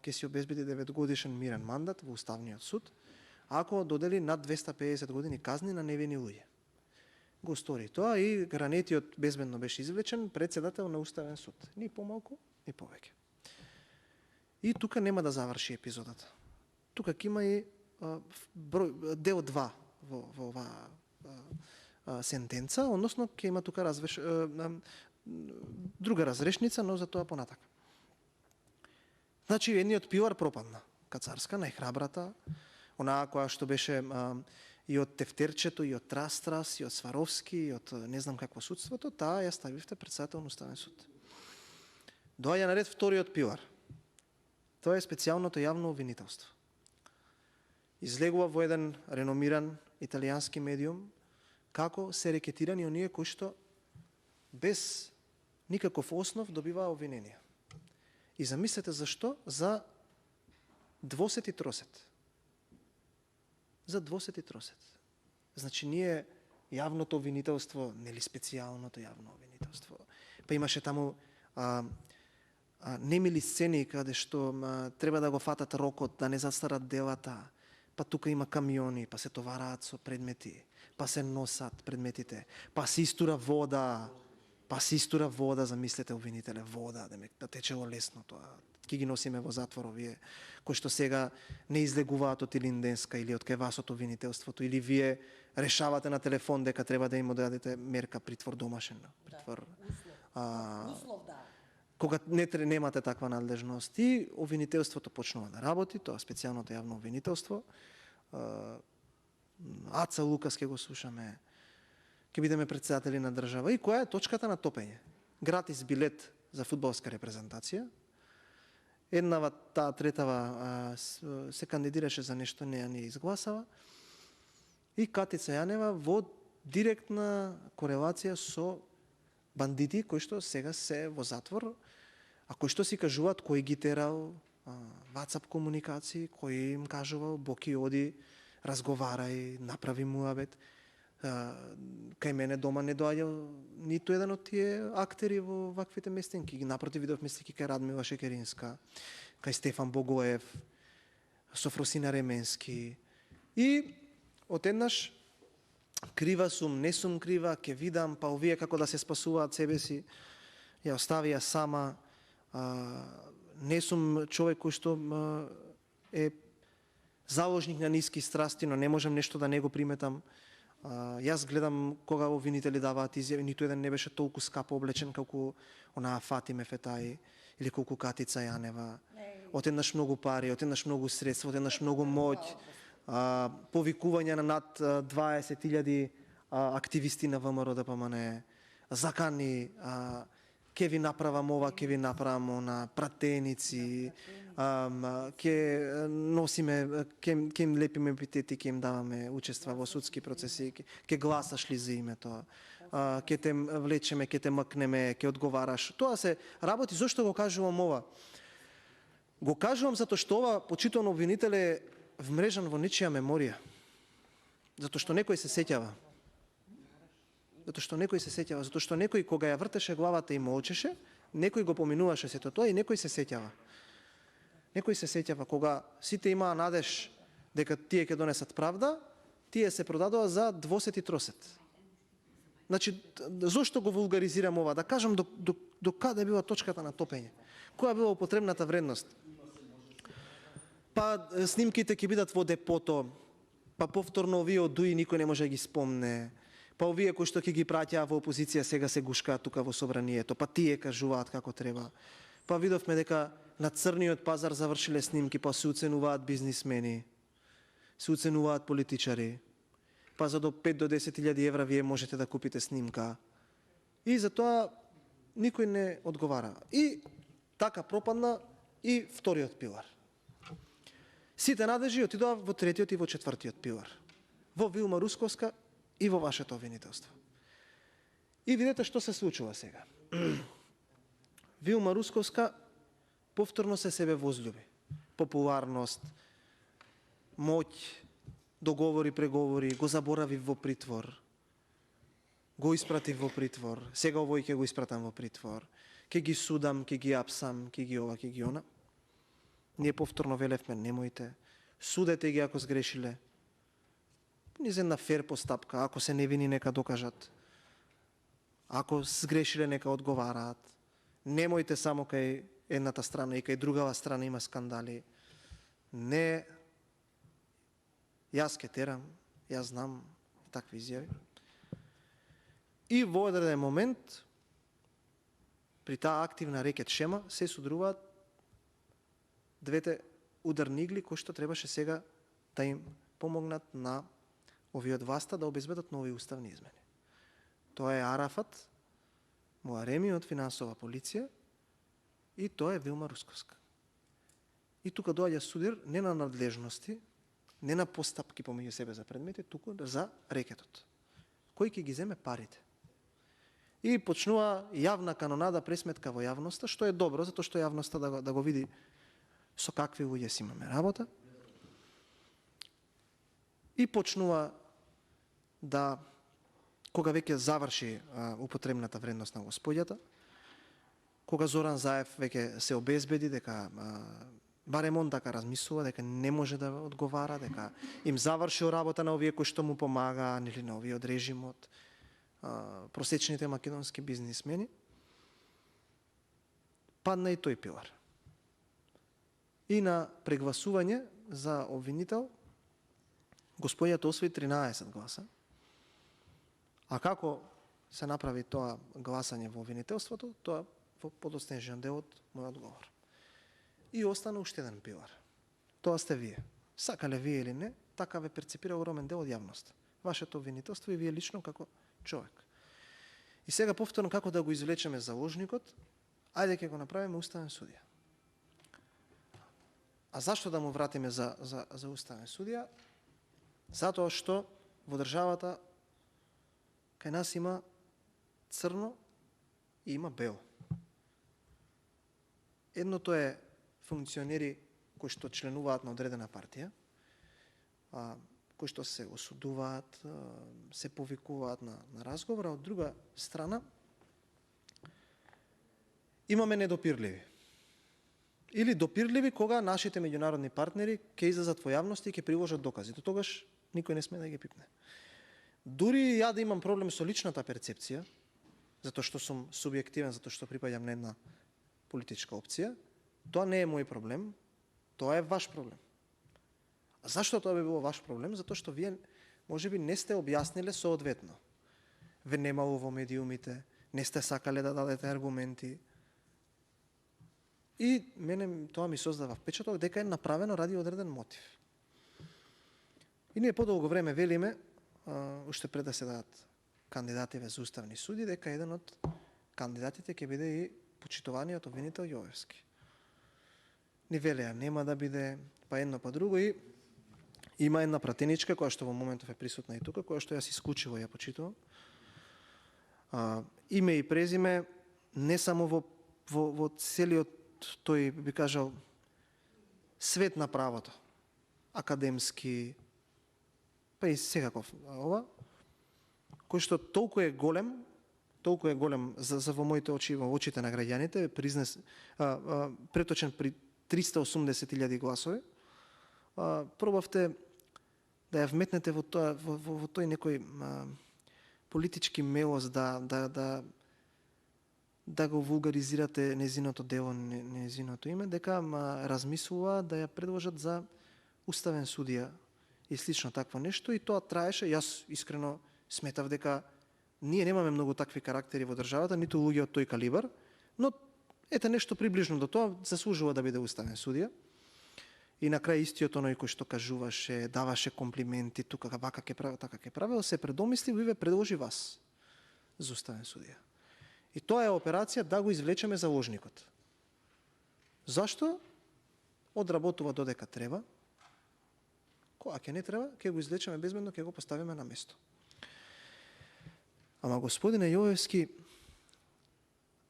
ќе си обезбеди 9 годишен мирен мандат во Уставниот суд, ако додели над 250 години казни на невини луѓе. Го стори тоа и ранетиот безбедно беше извлечен председател на Уставен суд. Ни помалку, ни повеќе. И тука нема да заврши епизодата. Тука ќе има и дел 2 во оваа сентенца, односно ќе има тука друга разрешница, но за тоа понатака. Значи, едниот пилар пропадна. Кацарска, најхрабрата, онаа која што беше и од тефтерчето, и од Трастрас, и од Сваровски, и од не знам какво судството, таа ја ставивте председател на Уставен суд. Доаѓа наред вториот пилар. Тоа е специјалното јавно обвинителство. Излегува во еден реномиран италијански медиум како се рекетирани оние кои што без никаков основ добиваа обвиненија. И замислете зашто? За двосет и тросет. За двосет и тросет. Значи ние јавното обвинителство, нели специјалното јавно обвинителство, па имаше таму немили сцени каде што треба да го фатат рокот, да не застарат делата, па тука има камиони, па се товараат со предмети, па се носат предметите, па се истура вода, замислете обвинителе, вода, да течело лесно тоа. Ки ги носиме во затвор овие, кои што сега не излегуваат од Илинденска или од кај вас од обвинителството, или вие решавате на телефон дека треба да им одредите мерка притвор домашен. Притвор. Услов, да. Кога немате таква надлежност и обвинителството почнува да работи, тоа специјалното јавно обвинителство. Аца Лукас ќе го слушаме, ќе бидеме председатели на држава. И која е точката на топење? Гратис билет за фудбалска репрезентација. Еднава, таа третава се кандидираше за нешто, не ја не изгласава. И Катица Јанева во директна корелација со бандити кои што сега се во затвор, а кои што си кажуваат кој ги терал, WhatsApp комуникации, кој им кажувал Боки оди, разговарај, направи муабет. Кај мене дома не доаѓал ниту еден од тие актери во ваквите местенки. Напротив, видовме слики кај Радмила Шекеринска, кај Стефан Богоев, Софросина Ременски. И одеднаш крива сум, не сум крива, ќе видам, па овие како да се спасуваат себе си, ја оставија сама. Не сум човек кој што е заложник на ниски страсти, но не можам нешто да не го приметам. Јас гледам кога обвинители даваат изјави, ниту еден не беше толку скапо облечен како онаа Фатиме Фетаи или колку Катица Јанева. Одеднаш многу пари, одеднаш многу средства, одеднаш многу моќ, повикување на над 20.000 активисти на ВМРО ДПМН, закани, ќе ви направам ова, ќе ви направам она, пратеници, ќе носиме, ќе им лепиме епитети, ќе им даваме учества во судски процеси, ќе гласаш ли за името, ќе те влечеме, ќе те мкнеме, ќе одговараш. Тоа се работи. Зошто го кажувам ова? Го кажувам затоа што ова почитуван обвинител е вмрежан во нечија меморија. Затоа што некој се сеќава. Затоа што некој се сеќава, затоа што некој кога ја вртеше главата и молчеше, некој го поминуваше сето тоа и некој се сеќава. Некој се сеќава кога сите имаа надеж дека тие ќе донесат правда, тие се продадоа за двосет и тросет. Значи, зошто го вулгаризирам ова? Да кажам до каде била точката на топење. Која била употребната вредност? Па снимките ќе бидат во депото, па повторно овие од ДУИ никој не може да ги спомне, па овие кои што ќе ги праќаа во опозиција сега се гушкаат тука во собранието, па тие кажуваат како треба. Па видовме дека на црниот пазар завршиле снимки, па се уценуваат бизнисмени, се уценуваат политичари, па за до 5 до 10.000 евра вие можете да купите снимка. И за тоа никој не одговара. И така пропадна и вториот пилар. Сите надежи отидоа во третиот и во четвртиот пилар. Во Вилма Русковска и во вашето обвинителство. И видете што се случува сега. Вилма Русковска повторно се себе возлюби. Популарност, моќ, договори, преговори, го заборави во притвор. Го испрати во притвор. Сега овој ќе го испратам во притвор. Ќе ги судам, ќе ги апсам, ќе ги ова, ќе ги она. Ние повторно велевме, немојте. Судете ги ако сгрешиле. Низ една фер постапка, ако се невини нека докажат. Ако сгрешиле нека одговараат. Немојте само кај едната страна и кај другава страна има скандали. Не, јас ке терам, јас знам такви изјави. И во одреден момент, при таа активна рекет шема, се содруваат двете ударни игли кои што требаше сега да им помогнат на овие од власта да обезбедат нови уставни измени. Тоа е Арафат Муареми од финансова полиција и тоа е Вилма Русковска. И тука доаѓа судир не на надлежности, не на постапки помеѓу себе за предмети, туку за рекетот. Кој ќе ги земе парите? И почнува јавна канонада, пресметка во јавноста, што е добро, затоа што јавноста да го види со какви луѓе си имаме работа. И почнува да, кога веќе заврши употребната вредност на господјата, кога Зоран Заев веќе се обезбеди дека барем он така размислува, дека не може да одговара, дека им завршил работа на овие кои што му помагаа, или на овие од режимот, просечните македонски бизнисмени, падна и тој пилар. И на прегласување за обвинител, господјата освои 13 гласа. А како се направи тоа гласање во обвинителството, тоа во подоснежен дел од мојот одговор. И остана уште еден пилар. Тоа сте вие. Сакале вие или не, така ве перцепира огромен дел од јавноста. Вашето обвинителство и вие лично како човек. И сега повторно како да го извлечеме заложникот, ајде ќе го направиме уставен судија. А зашто да му вратиме за уставен судија? Затоа што во државата кај нас има црно и има бело. Едното е функционери кои што членуваат на одредена партија, кои што се осудуваат, се повикуваат на разговор, а од друга страна имаме недопирливи. Или допирливи кога нашите меѓународни партнери ќе излезат во јавност и ќе приложат докази. До тогаш никој не сме да ги пипне. Дури ја да имам проблем со личната перцепција, затоа што сум субјективен, затоа што припаѓам на една политичка опција, тоа не е мој проблем, тоа е ваш проблем. А зашто тоа би било ваш проблем? Затоа што вие можеби не сте објасниле соодветно. Ве немало во медиумите, не сте сакале да дадете аргументи. И мене тоа ми создава впечаток дека е направено ради одреден мотив. И ние подолго време велиме, уште пред да се дадат кандидативе за уставни суди, дека еден од кандидатите ќе биде и почитуваниот обвинител Јовевски. ни велеа нема да биде па едно па друго и има една пратеничка која што во моментов е присутна и тука, која што јас исклучиво ја почитувам. Име и презиме не само во целиот тој би кажал свет на правото, академски, па и секаков ова, кој што толку е голем за во моите очи и во очите на граѓаните, преточен при 380.000 гласови, пробавте да ја вметнете во тој некој политички мелост да го вулгаризирате незиното дело, незиното име, дека размислува да ја предложат за уставен судија и слично такво нешто и тоа траеше. Јас искрено сметав дека ние немаме многу такви карактери во државата, ниту луѓе од тој калибар, но ете нешто приближно до тоа заслужува да биде уставен судија. И на крај истиот оној кој што кажуваше, даваше комплименти, тука вака ќе правил, така ќе правил, се предомисли и ве предложи вас за уставен судија. И тоа е операција да го извлечеме заложникот. Зашто? Одработува додека треба. Кога ќе не треба, ќе го извлечеме безбедно, ќе го поставиме на место. Ама господине Јовевски,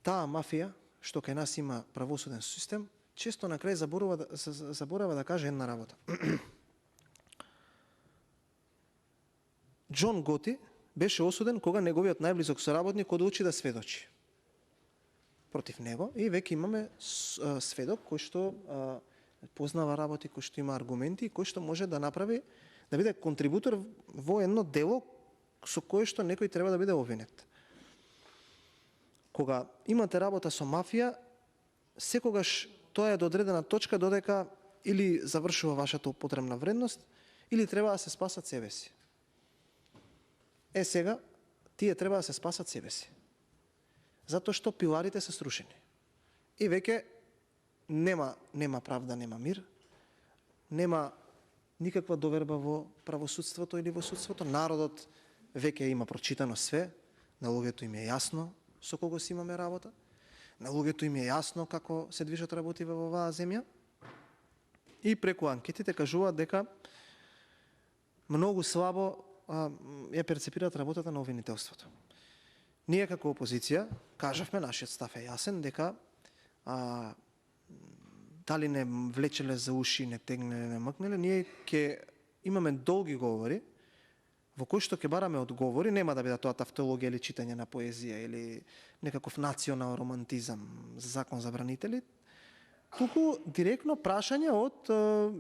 таа мафија, што кај нас има правосуден систем, често на крај заборава да каже една работа. Џон Готи беше осуден кога неговиот најблизок соработник одлучи да сведочи против него и веќе имаме сведок кој што познава работи, кој што има аргументи и кој што може да направи, да биде контрибутор во едно дело со кое што некој треба да биде обвинет. Кога имате работа со мафија, секогаш тоа е до одредена точка додека или завршува вашата употребна вредност, или треба да се спасат себе си. Сега, тие треба да се спасат себе си. Затоа што пиларите се срушени. И веќе нема правда, нема мир, нема никаква доверба во правосудството или во судството. Народот веќе има прочитано све, на луѓето им е јасно со кого си имаме работа, на луѓето им е јасно како се движат работи во оваа земја и преку анкетите кажуваат дека многу слабо ја перцепираат работата на обвинителството. Ние како опозиција кажавме, нашиот став е јасен, дека дали не влечеле за уши, не тегнеле, не мкнеле, ние ќе имаме долги говори во кој што ќе бараме одговори, нема да биде тоа тавтологија или читање на поезија или некаков национал романтизам за закон за бранители, туку директно прашање од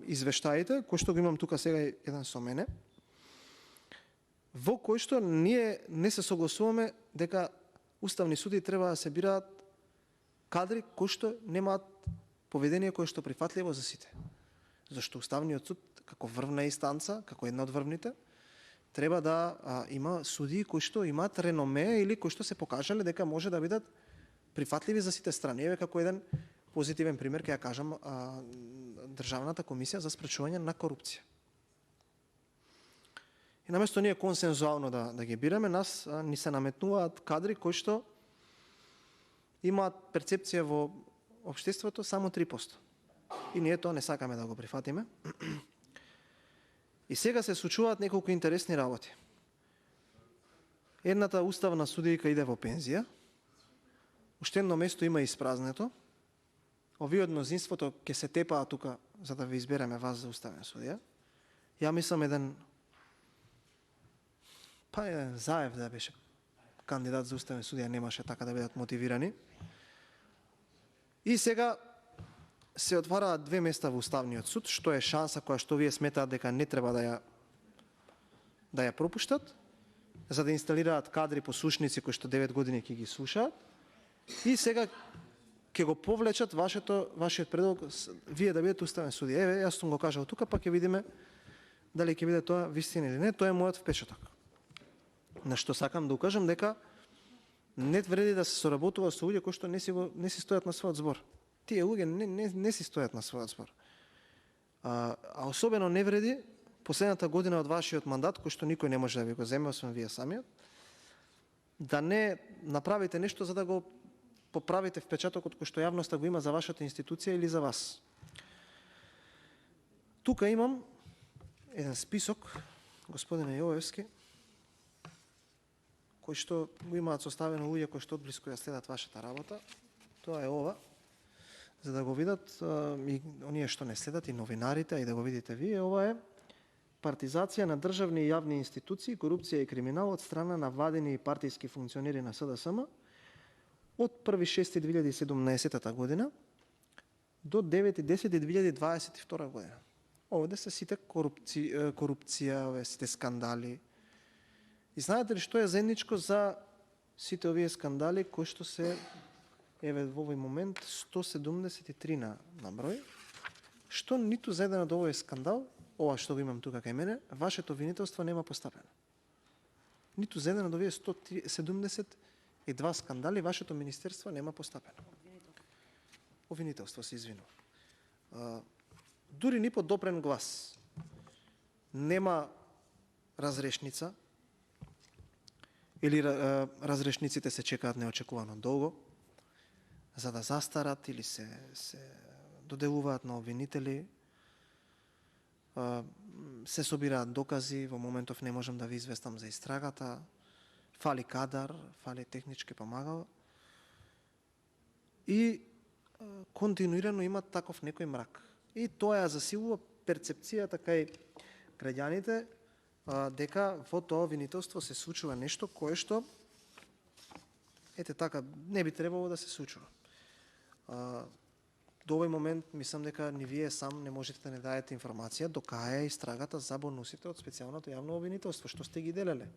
извештаите, кој што го имам тука сега еден со мене, во кој што ние не се согласуваме дека уставни суди треба да се бираат кадри кои што немаат поведение кое што прифатливо за сите. Зашто уставниот суд како врвна инстанца, како една од врвните, треба да има судии кои што имаат реноме или кои што се покажале дека може да бидат прифатливи за сите страни. Еве како еден позитивен пример ќе ја кажам Државната комисија за спречување на корупција. И наместо ние консензуално да ги бираме, нас ни се наметнуваат кадри кои што имаат перцепција во општеството само 3%. И ние тоа не сакаме да го прифатиме. И сега се случуваат неколку интересни работи. Едната уставна судијка иде во пензија, уште едно место има испразнето, овие од мнозинството ќе се тепаа тука за да ви избереме вас за уставен судија. Ја мислам еден Заев да беше кандидат за уставен судија, немаше така да бидат мотивирани. И сега се отвараат 2 места во Уставниот суд, што е шанса која што вие сметаат дека не треба да ја пропуштат, за да инсталираат кадри послушници кои што 9 години ќе ги слушаат. И сега ќе го повлечат вашиот предлог вие да бидете уставен судија. Еве, јас сум го кажал тука, па ќе видиме дали ќе биде тоа вистина или не. Тоа е мојот впечаток. На што сакам да укажам дека не вреди да се соработува со луѓе кои што не си стојат на својот збор. Тие луѓе не си стојат на својот збор. А особено не вреди последната година од вашиот мандат, кој што никој не може да ви го земе, освен вие самиот, да не направите нешто за да го поправите впечатокот кој што јавноста го има за вашата институција или за вас. Тука имам еден список, господине Јовевски, кои што го имаат составено луѓе кои што одблиску ја следат вашата работа. Тоа е ова, за да го видат и оние што не следат, и новинарите, и да го видите вие. Ова е партизација на државни и јавни институции, корупција и криминал од страна на владени и партиски функционери на СДСМ од 1.6.2017 година до 9.10.2022 година. Овде се сите корупција, сите скандали. И знаете ли што е заедничко за сите овие скандали кои што се еве во овој момент 173 на број, што ниту за еден од овој скандал, ова што го имам тука кај мене, вашето обвинителство нема постапено. Ниту за еден од овие 172 скандали вашето министерство нема постапено. Обвинителство се извинува. Дури ни по допрен глас нема разрешница или разрешниците се чекаат неочекувано долго за да застарат или се доделуваат на обвинители. Се собираат докази, во моментов не можам да ви известам за истрагата, фали кадар, фали технички помагал и континуирано има таков некој мрак. И тоа ја засилува перцепцијата кај граѓаните дека во тоа обвинителство се случува нешто кое што ете така не би требало да се случува. До овој момент мислам дека ни вие сам не можете да не даете информација до кај е истрагата за бонусите од специјалното јавно обвинителство, што сте ги делеле.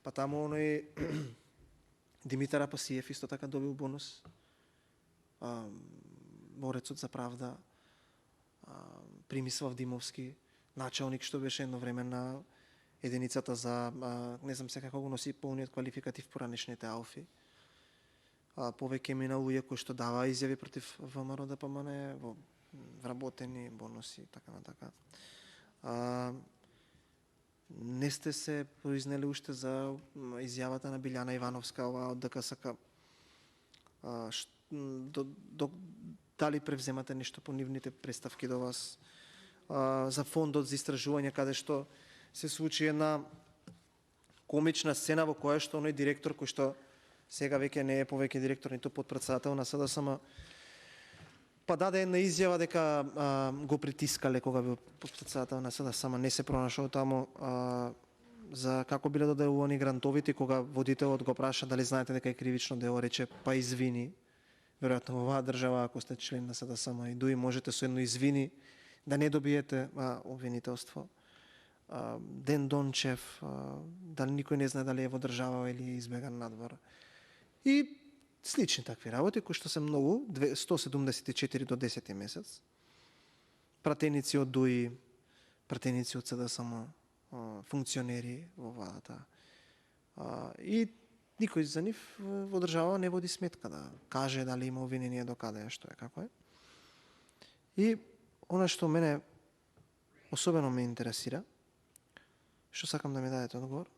Па таму оној Димитар Апасиев исто така добил бонус, борецот за правда, Примислав Димовски, началник што беше едно време на единицата за, не знам се како го носи полниот квалификатив, поранешните Алфи. Повеќе мина луѓе кои што дава изјави против ВМРО ДПМН, вработени бонуси, така на така. Не сте се произнели уште за изјавата на Билјана Ивановска, ова од ДКСК. Дали превземате нешто по нивните представки до вас? За фондот за истражување, каде што се случи една комична сцена во која што оној директор кој што сега веќе не е повеќе директор, ниту потпредседател на СДСМ, па даде една изјава дека го притискале кога бил потпредседател на СДСМ, не се пронашол таму за како биле доделувани грантовите, кога водителот го праша дали знаете дека е кривично дело, рече па извини. Веројатно во оваа држава, ако сте член на СДСМ и дуи можете со едно извини да не добиете обвинителство. Ден Дончев, дали никој не знае дали е во држава или е избеган надвор. И слични такви работи, кои што се многу, 174 до 10 месец. Пратеници од ДУИ, пратеници од СДСМ, функционери во владата. И никој за нив во држава не води сметка да каже дали има обвинение до каде е, што е, како е. И она што мене особено ме интересира, што сакам да ми дадете одговор,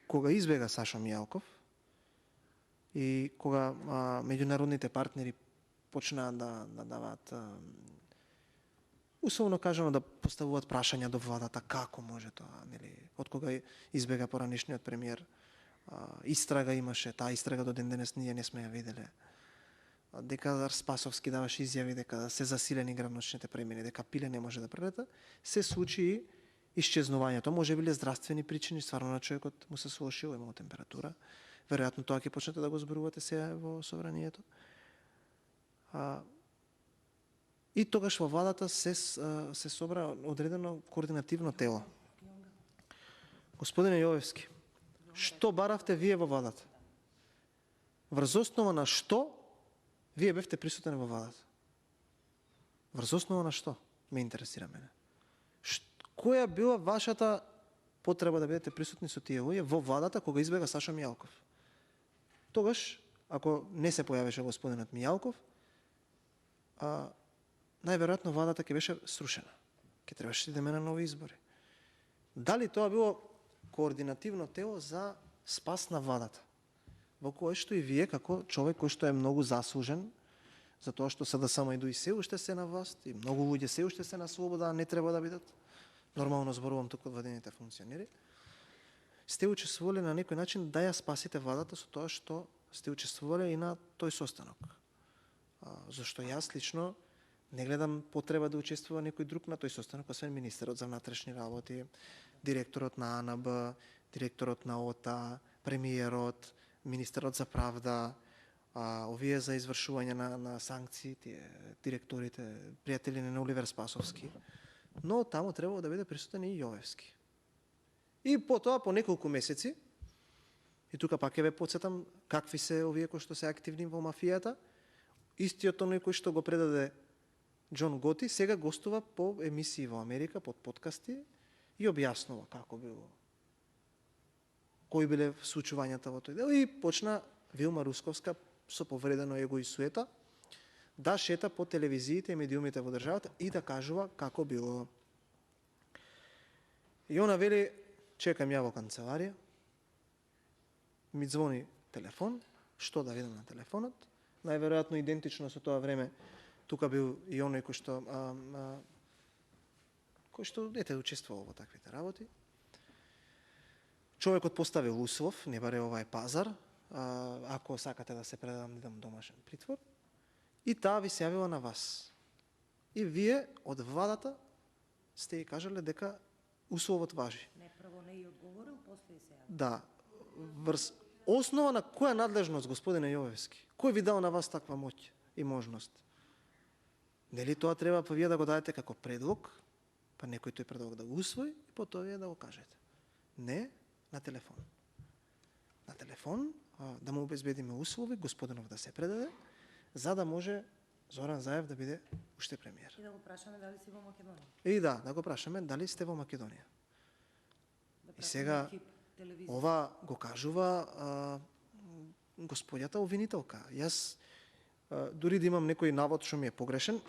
кога избега Сашо Мијалков и кога меѓународните партнери почнаа да даваат, условно кажано, да поставуваат прашања до владата како може тоа, нели, од кога избега поранешниот премиер, истрага имаше, таа истрага до ден денес ние не сме ја виделе. Дека Спасовски даваше изјави дека се засилени граничните премини, дека пиле не може да прелета, се случи исчезнувањето. Може биле здравствени причини, стварно на човекот му се слошил, имал температура. Веројатно тоа ќе почнете да го зборувате сега во собранието. И тогаш во владата се собра одредено координативно тело. Господине Јовевски, што баравте вие во владата? Врз основа на што вие бевте присутни во владата? Врз основа на што? Ме интересира мене. Која била вашата потреба да бидете присутни со тие луѓе во владата кога избега Сашо Мијалков? Тогаш, ако не се појавеше господинот Мијалков, најверојатно владата ќе беше срушена. Ќе требаше да идеме на нови избори. Дали тоа било координативно тело за спас на владата, во кое што и вие како човек кој што е многу заслужен затоа што СДСМ и се уште се на власт и многу луѓе се уште се на слобода, а не треба да бидат. Нормално зборувам туку од владените функционери. Сте учествувале на некој начин да ја спасите владата со тоа што сте учествувале и на тој состанок. Зашто јас лично не гледам потреба да учествува некој друг на тој состанок, освен министерот за внатрешни работи, директорот на АНБ, директорот на ОТА, премиерот, министерот за правда, овие за извршување на санкции, тие директорите, пријатели на Оливер Спасовски. Но таму требало да биде присутен и Јовевски. И потоа, по неколку месеци, и тука пак ќе ве подсетам какви се овие кои што се активни во мафијата, истиот оној кој што го предаде Џон Готи, сега гостува по емисии во Америка, под подкасти, и објаснува како било, кои биле случувањата во тој дел, и почна Вилма Русковска со повредено его и суета да шета по телевизиите и медиумите во државата и да кажува како било. И она вели, чекам ја во канцеларија, ми звони телефон, што да видам на телефонот, најверојатно идентично со тоа време, тука бил и оној кој што ете учествувал во таквите работи. Човекот поставил услов, не баре ова е пазар, ако сакате да се предадам, идам домашен притвор, и таа ви се јавила на вас. И вие од владата сте и кажале дека условот важи. Не, прво не и одговорил, после и се јавил. Да, врз основа на која надлежност, господине Јовевски? Кој ви дал на вас таква моќ и можност? Нели тоа треба па вие да го дадете како предлог, па некој тој предлог да го усвои и потоа вие да го кажете? Не, на телефон. На телефон, да му обезбедиме услови, господинов да се предаде, за да може Зоран Заев да биде уште премиер. И да го прашаме дали си во Македонија. И да го прашаме дали сте во Македонија. Да И сега, екип, телевизија. ова го кажува господјата обвинителка. Јас, дури да имам некој навод што ми е погрешен,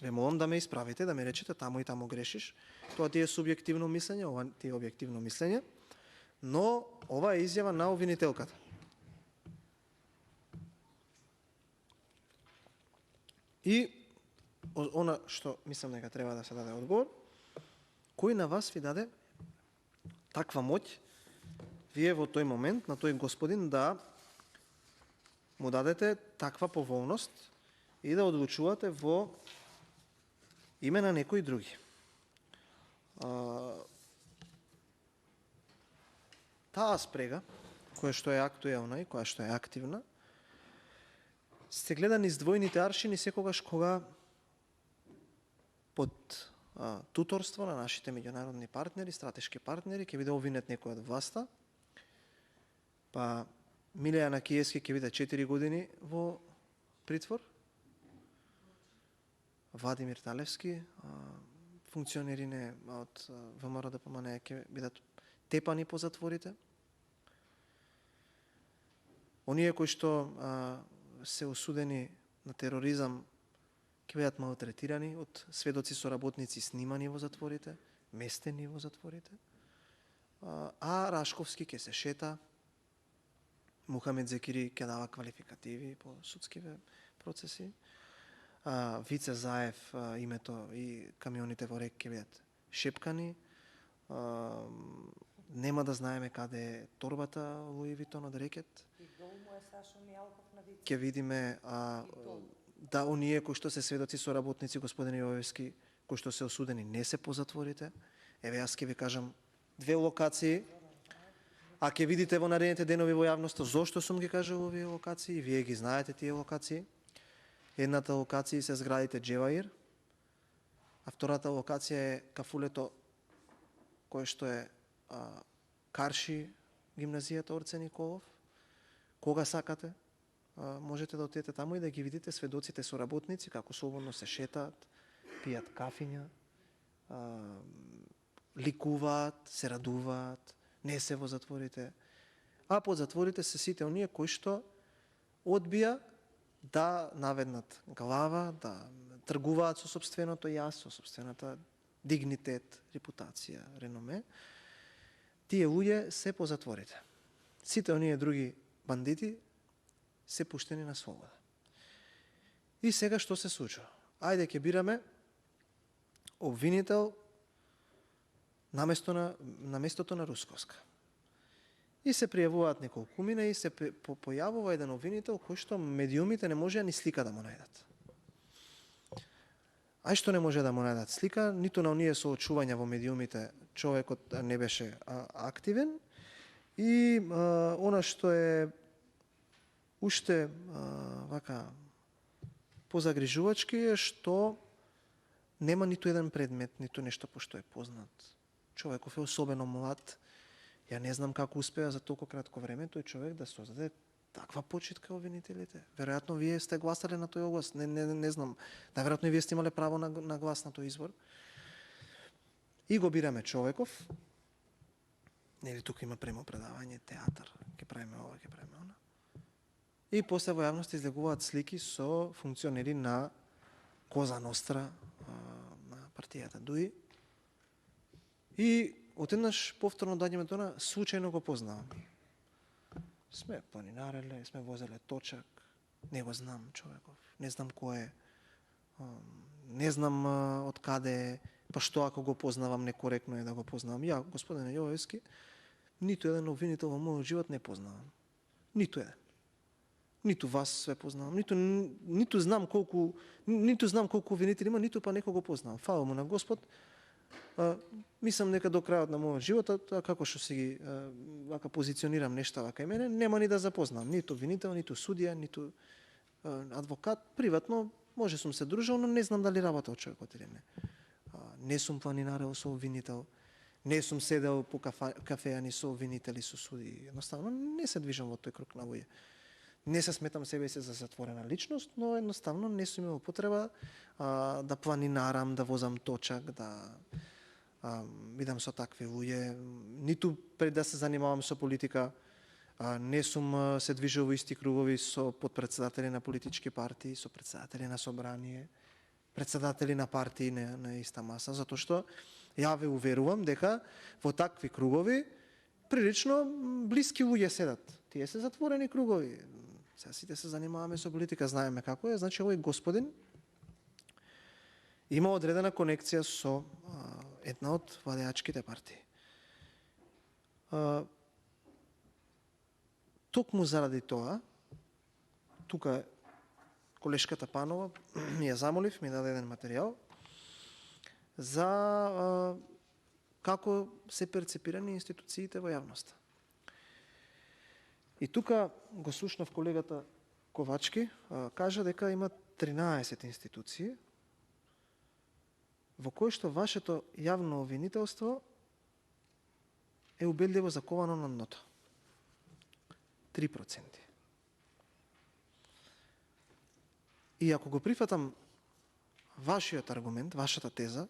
ве молам да ме исправите, да ме речете таму и таму грешиш. Тоа ти е субјективно мислење, ова ти е објективно мислење, но ова е изјава на обвинителката. И она што мислам дека треба да се даде одговор, кој на вас ви даде таква моќ, вие во тој момент, на тој господин, да му дадете таква поволност и да одлучувате во име на некои други. Таа спрега, која што е актуелна и која што е активна, се гледа низ двојните аршини секогаш кога под туторство на нашите меѓународни партнери, стратешки партнери, ќе биде обвинет некој од власта, па Милеја Накиевски ќе биде 4 години во притвор, Владимир Талевски, функционери од ВМРО ДПМН ќе бидат тепани по затворите. Оние кои што се осудени на тероризам ќе бидат малтретирани од сведоци соработници, снимани во затворите, местени во затворите. А Рашковски ќе се шета, Мухамед Зекири ќе дава квалификативи по судскиве процеси, Вице Заев името и камионите во рек ќе бидат шепкани, нема да знаеме каде е торбата Луи Витон од рекет. И долу му е Сашо Мијалков на Вице. Ќе видиме да оние кои што се сведоци соработници, господин Јовевски, кои што се осудени не се по затворите. Еве јас ќе ви кажам две локации, а ќе видите во наредните денови во јавноста зошто сум ги кажал овие локации, вие ги знаете тие локации. Едната локација се зградите Джеваир, а втората локација е кафулето кое што е Карши гимназијата Орце Николов. Кога сакате, можете да отидете таму и да ги видите сведоците соработници како слободно се шетаат, пијат кафиња, ликуваат, се радуваат, не се во затворите. А под затворите се сите оние кои што одбија да наведнат глава, да тргуваат со собственото јас, со собствената дигнитет, репутација, реноме. Тие луѓе се по затворите. Сите оние други бандити се пуштени на слобода. И сега што се случува? Ајде ќе бираме обвинител на местото на Русковска. И се пријавуваат неколку мина и се појавува еден обвинител кој што медиумите не можеа ни слика да му најдат. Ај што не може да му најдат слика, ниту на оние соочувања во медиумите човекот не беше активен и она што е уште вака позагрижувачки е што нема ниту еден предмет, ниту нешто по што е познат. Човеков е особено млад. Ја не знам како успеа за толку кратко време тој човек да создаде таква почитка обвинителите. Веројатно вие сте гласале на тој оглас, не знам. Најверојатно и вие сте имале право на глас на тој избор. И го бираме човеков. Нели тука има предавање, театар, ќе правиме ова, ќе правиме она. И после во јавност излегуваат слики со функционери на Коза Ностра, на партијата ДУИ. И отеднаш повторно доаѓаме до она, случајно го познавам. Сме планинареле, сме возеле точак, не го знам човеков, не знам кој е, не знам од каде е, па што ако го познавам, некоректно е да го познавам. Ја, господине Јовевски, ниту еден обвинител во мојот живот не познавам. Ниту еден. Ниту вас све познавам, ниту знам колку обвинители има, ниту па некој го познавам. Фала му на Господ. Мислам дека до крајот на мојот живот, како што си ги вака позиционирам нешта вака и мене, нема ни да запознам ниту обвинител, ниту судија, ниту адвокат. Приватно може сум се дружил, но не знам дали работел човекот или не. Не сум планинарел со обвинител, не сум седел по кафеа со обвинители, со суди. Едноставно не се движам во тој круг на луѓе. Не се сметам себе се за затворена личност, но едноставно не сум имал потреба да планинарам, да возам точак, да бидам со такви луѓе. Ниту пред да се занимавам со политика, не сум се движил во исти кругови со подпредседатели на политички партии, со председатели на собрание, председатели на партии на иста маса, затоа што ја ве уверувам дека во такви кругови прилично блиски луѓе седат. Тие се затворени кругови. Сега сите се занимаваме со политика, знаеме како е. Значи, овој господин има одредена конекција со една од владеачките партии. Токму заради тоа, тука колешката Панова ми ја замолив, ми даде еден материјал за како се перцепирани институциите во јавноста. И тука го слушнав колегата Ковачки, кажа дека има 13 институции во кои што вашето јавно обвинителство е убедливо заковано на дното. 3%. И ако го прифатам вашиот аргумент, вашата теза,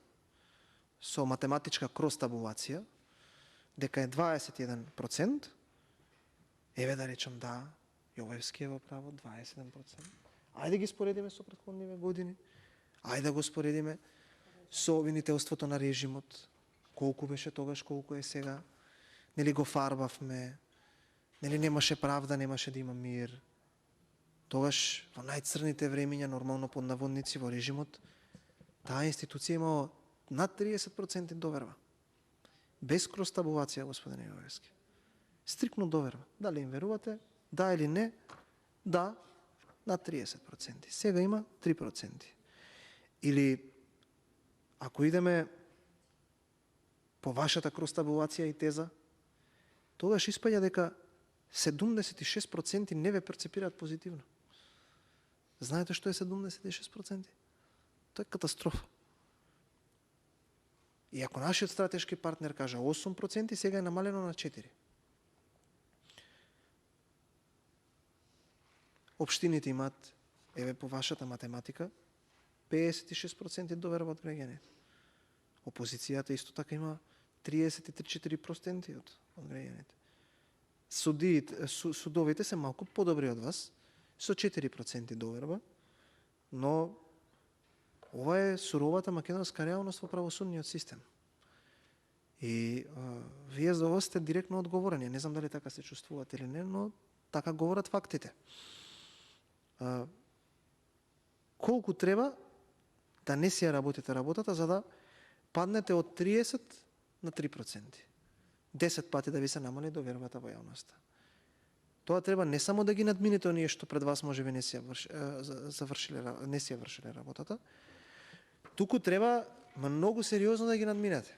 со математичка крос-табулација, дека е 21%, еве да речам да, Јовевски е во право, 21%. Ајде ги споредиме со претходниве години, ајде го споредиме со обвинителството на режимот, колку беше тогаш, колку е сега, нели го фарбавме, нели немаше правда, немаше да има мир. Тогаш, во најцрните времиња, нормално под наводници во режимот, таа институција имала над 30% доверба. Без крос-табулација, господине Јовевски. Стрикно доверба. Дали им верувате, да или не, да, над 30%. Сега има 3%. Или, ако идеме по вашата крос-табулација и теза, тогаш испаѓа дека 76% не ве перцепираат позитивно. Знаете што е 76%? Тоа е катастрофа. И ако нашиот стратешки партнер кажа 8%, сега е намалено на 4%. Општините имаат, еве по вашата математика, 56% доверба од граѓаните. Опозицијата исто така има 33-4% од граѓаните. Судовите се малку подобри од вас, со 4% доверба, но ова е суровата македонска реалност во правосудниот систем. И вие за ова сте директно одговорени. Не знам дали така се чувствувате или не, но така говорат фактите. колку треба да не си ја работите работата, за да паднете од 30 на 3%. 10 пати да ви се намали довербата во јавноста. Тоа треба не само да ги надминете оние што пред вас можеби не си ја вршиле работата, туку треба многу сериозно да ги надминете.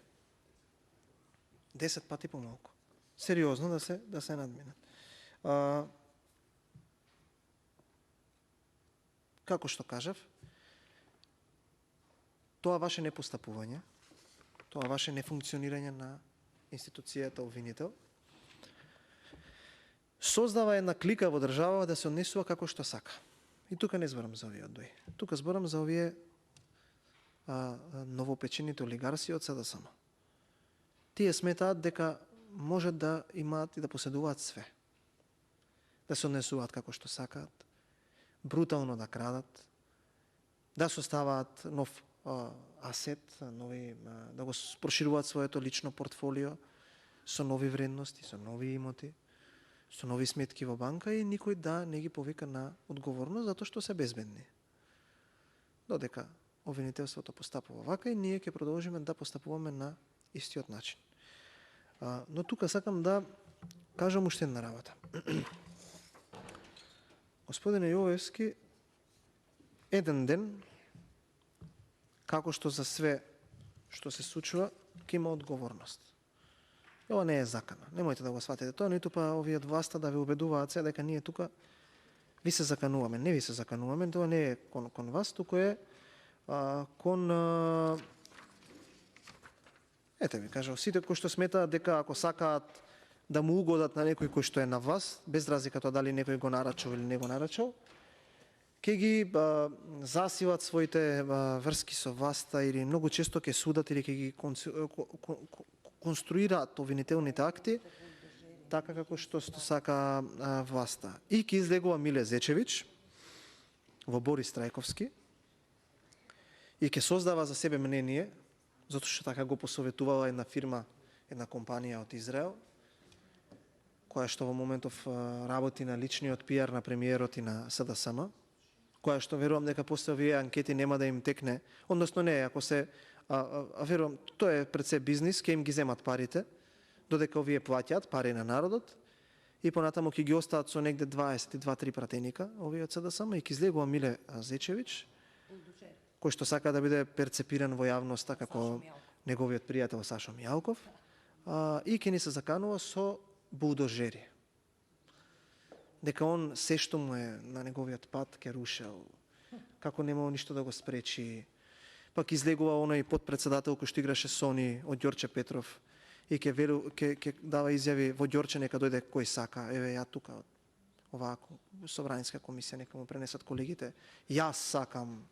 10 пати помалку. Сериозно да се надминат. Како што кажав, тоа ваше непостапување, тоа ваше нефункционирање на институцијата обвинител, создава една клика во држава да се однесува како што сака. И тука не зборам за овие одбои. Тука зборам за овие новопечените олигарси од СДСМ. Тие сметаат дека можат да имаат и да поседуваат све. Да се однесуваат како што сакаат, брутално да крадат, да составаат нов асет, да го прошируваат своето лично портфолио со нови вредности, со нови имоти, со нови сметки во банка и никој да не ги повика на одговорност затоа што се безбедни. Додека обвинителството постапува вака и ние ќе продолжиме да постапуваме на истиот начин. Но тука сакам да кажам уште една работа. Господине Јовевски, еден ден, како што за све што се случува, ќе има одговорност. Ова не е закана. Немојте да го сватите тоа, ниту па овие власта да ви убедуваат се дека ние тука ви се закануваме. Не ви се закануваме, тоа не е кон вас, туку е кон ете ви кажа, сите кои што сметаат дека ако сакаат да му угодат на некој кој што е на вас, без разлика тоа дали некој го нарачал или не го нарачал, ќе ги засилат своите врски со власта или многу често ќе судат или ќе ги конструираат обвинителните акти така како што сака власта. И ќе излегува Миле Зечевич во Борис Трајковски и ќе создава за себе мнение, затоа што така го посоветувала една фирма, една компанија од Израел, која што во моментов работи на личниот пиар на премиерот и на СДСМ, која што верувам дека после овие анкети нема да им текне, односно не, ако се верувам, тоа е пред се бизнис, ќе им ги земат парите, додека овие плаќаат пари на народот и понатаму ќе ги остават со негде 22-3 пратеника, овие од СДСМ и ќе излегува Миле Зечевич, кој што сака да биде перцепиран во јавноста како неговиот пријател Сашо Мијалков, и ќе ни се заканува со булдожери. Дека он се што му е на неговиот пат ќе рушел, како немало ништо да го спречи. Пак излегува оној подпредседател кој што играше Сони од Ѓорче Петров и ќе дава изјави во Ѓорче нека дојде кој сака, еве ја тука оваа собраниска комисија нека му пренесат колегите. Јас сакам,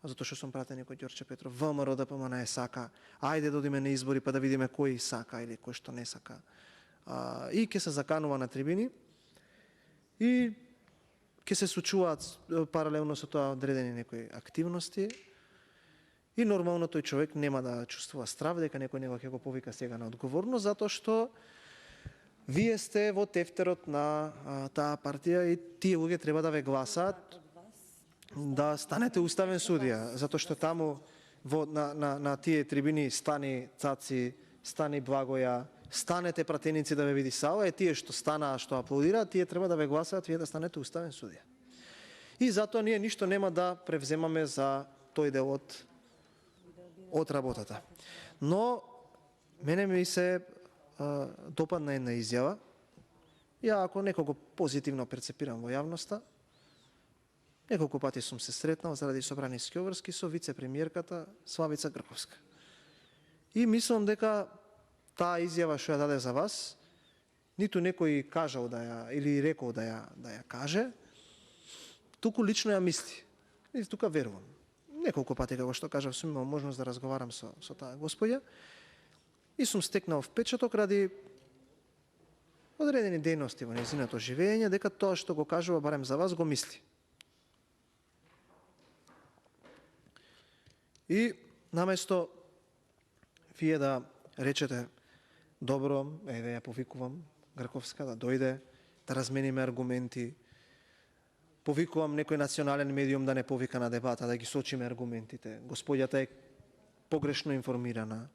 затоа што сум пратеник од Ѓорче Петров, ВМРО ДПМН е сака, ајде да одиме на избори па да видиме кој сака или кој што не сака. И ќе се заканува на трибини и ќе се случуваат паралелно со тоа одредени некои активности и нормално тој човек нема да чувствува страв дека некој него ќе го повика сега на одговорност, затоа што вие сте во тефтерот на таа партија и тие луѓе треба да ве гласаат да станете уставен судија, затоа што таму на тие трибини стани Цаци, стани Благоја, станете пратеници да ве види Сава, тие што станаа, што аплодираат, тие треба да ве гласаат вие да станете уставен судија. И затоа ние ништо нема да превземаме за тој дел од работата. Но мене ми се допадна една изјава. Ја ако некого позитивно перцепирам во јавноста, неколку пати сум се сретнал заради собраниски обврски со вице-премиерката Славица Грковска. И мислам дека таа изјава што ја даде за вас, ниту некој кажал да ја или рекол да ја каже, туку лично ја мисли. И тука верувам. Неколку пати како што кажав сум имал можност да разговарам со таа господја и сум стекнал впечаток ради одредени дејности во нејзиното живење дека тоа што го кажува барем за вас го мисли. И наместо вие да речете добро, еве ја повикувам Грковска да дојде, да размениме аргументи, повикувам некој национален медиум да не повика на дебата, да ги сочиме аргументите. Господјата е погрешно информирана.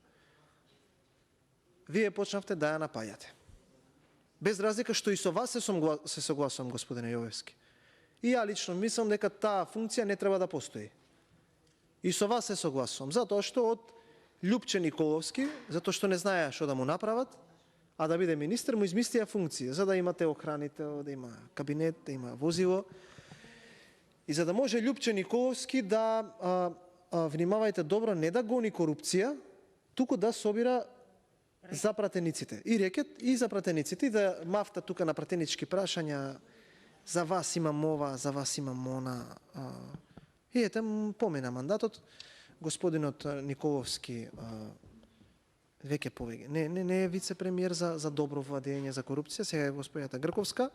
Вие почнавте да ја напаѓате. Без разлика што и со вас се согласувам, господине Јовевски. И ја лично мислам дека таа функција не треба да постои. И со вас се согласувам, затоа што од Љупче Николовски, затоа што не знаеа што да му направат, а да биде министер, му измислија функција, за да имате охранител, да има кабинет, да има возило. И за да може Љупче Николовски да, внимавајте добро, не да гони корупција, туку да собира за пратениците. И рекет, и за пратениците, и да мафта тука на пратенички прашања, за вас имам ова, за вас имам она. И ете, помена мандатот, господинот Николовски веќе повеќе. Не е вице-премиер за добро владење за корупција, сега е господјата Грковска.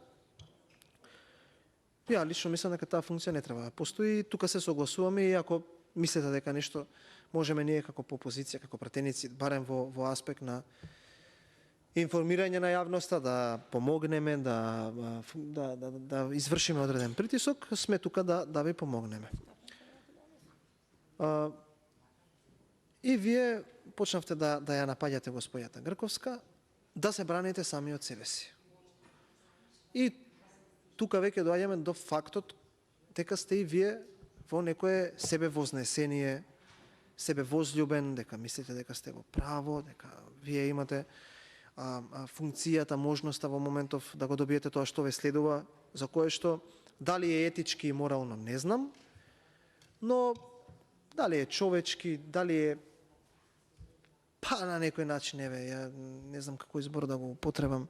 Ја лично мислам дека таа функција не треба да постои. Тука се согласуваме и ако мислите дека нешто можеме ние како опозиција, како пратеници, барем во аспект на информирање на јавноста, да помогнеме, да извршиме одреден притисок, сме тука да ви помогнеме. И вие почнавте да ја напаѓате господјата Грковска, да се браните сами од себе си. И тука веќе доаѓаме до фактот дека сте и вие во некое себевознесение, себевозљубен, дека мислите дека сте во право, дека вие имате функцијата, можноста во моментов да го добиете тоа што ве следува, за кое што дали е етички и морално не знам, но дали е човечки, дали е на некој начин, ја не знам како избор да го употребам.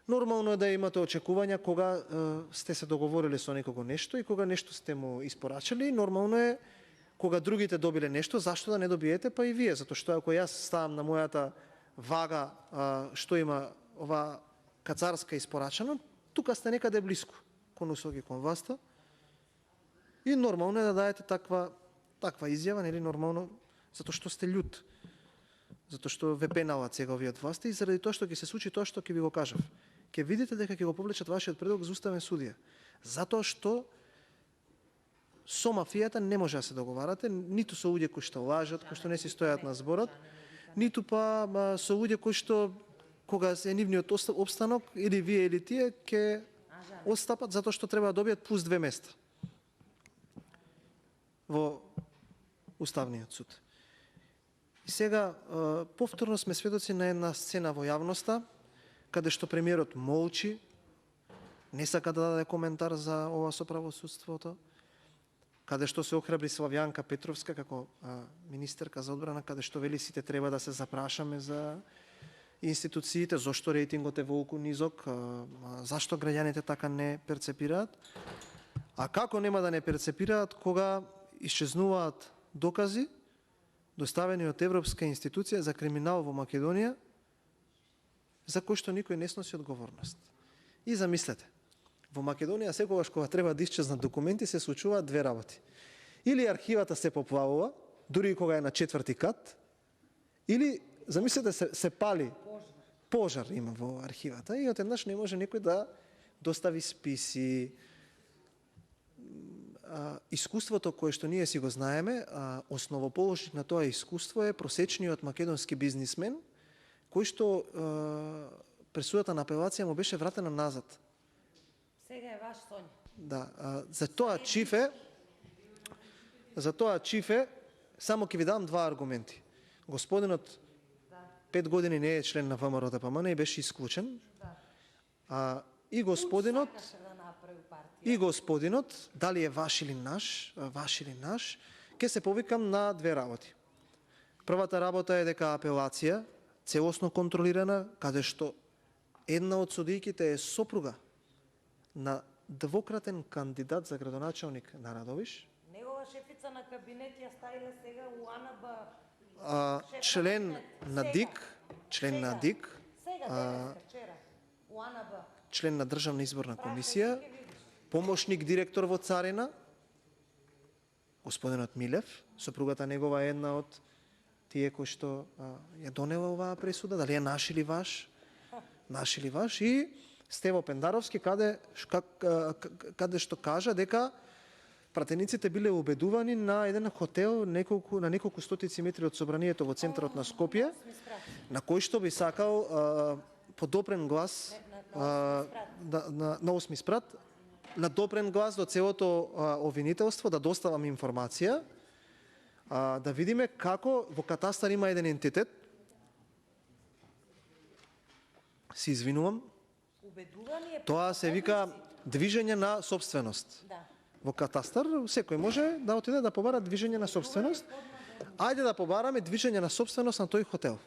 Нормално е да имате очекувања кога сте се договорили со некого нешто и кога нешто сте му испорачали. Нормално е кога другите добиле нешто, зашто да не добиете, па и вие. Затоа што ако јас ставам на мојата вага што има ова кацарска испорачано, тука сте некаде блиску, кон усоги кон власта. И нормално е да даете таква изјава, нели нормално, затоа што сте љут. Затоа што ве пеналат сега овие од власта и заради тоа што ќе се случи тоа што ќе ви го кажав. Ќе видите дека ќе го повлечат вашиот предлог за уставен судија. Затоа што со мафијата не може да се договарате, ниту со луѓе кои што лажат, кои што не си стојат на зборот, ниту па со луѓе кои што кога е нивниот обстанок, или вие или тие, ќе отстапат затоа што треба да добијат плюс 2 места во Уставниот суд. И сега, повторно сме сведоци на една сцена во јавноста, каде што премиерот молчи, не сака да даде коментар за ова со правосудството, каде што се охрабри Славјанка Петровска како министерка за одбрана, каде што вели сите треба да се запрашаме за институциите, зошто рейтингот е волку низок, зашто граѓаните така не перцепираат, а како нема да не перцепираат кога исчезнуваат докази доставени од Европска институција за криминал во Македонија, за кој што никој не сноси одговорност. И замислете, во Македонија секогаш кога треба да исчезнат документи се случуваат две работи. Или архивата се поплавува, дури и кога е на 4-ти кат, или, замислете, се пали, пожар има во архивата и одеднаш не може некој да достави списи. Искуството кое што ние си го знаеме, основоположник на тоа искуство е просечниот македонски бизнисмен, кој што пресудата на апелација му беше вратена назад. Сега е ваш сон. Да, за тоа чифе, само ќе ви дам два аргументи. Господинот 5 години не е член на ВМРО ДПМН и беше исклучен. И господинот, дали е ваш или наш, ќе се повикам на две работи. Првата работа е дека апелација целосно контролирана, каде што една од судијките е сопруга на двократен кандидат за градоначалник на Радовиш. Негова шефица на кабинет ја ставила сега УАНБ. Член на ДИК, Сега, вчера, УАНБ. Член на Државна изборна комисија, помошник директор во Царина, господинот Милев, сопругата негова е една од тие кои што ја донела оваа пресуда, дали е наш или ваш, и Стево Пендаровски, каде што кажа дека пратениците биле убедувани на еден хотел на неколку стотици метри од собранието во центарот на Скопје, на кој што би сакал подопрен глас на осми спрат, на допрен глас до целото обвинителство, да доставам информација, да видиме како во катастар има еден ентитет. Се извинувам. Тоа се вика движење на собственост. Да. Во катастар секој може да отиде да побара движење на собственост. Ајде да побараме движење на собственост на тој хотел.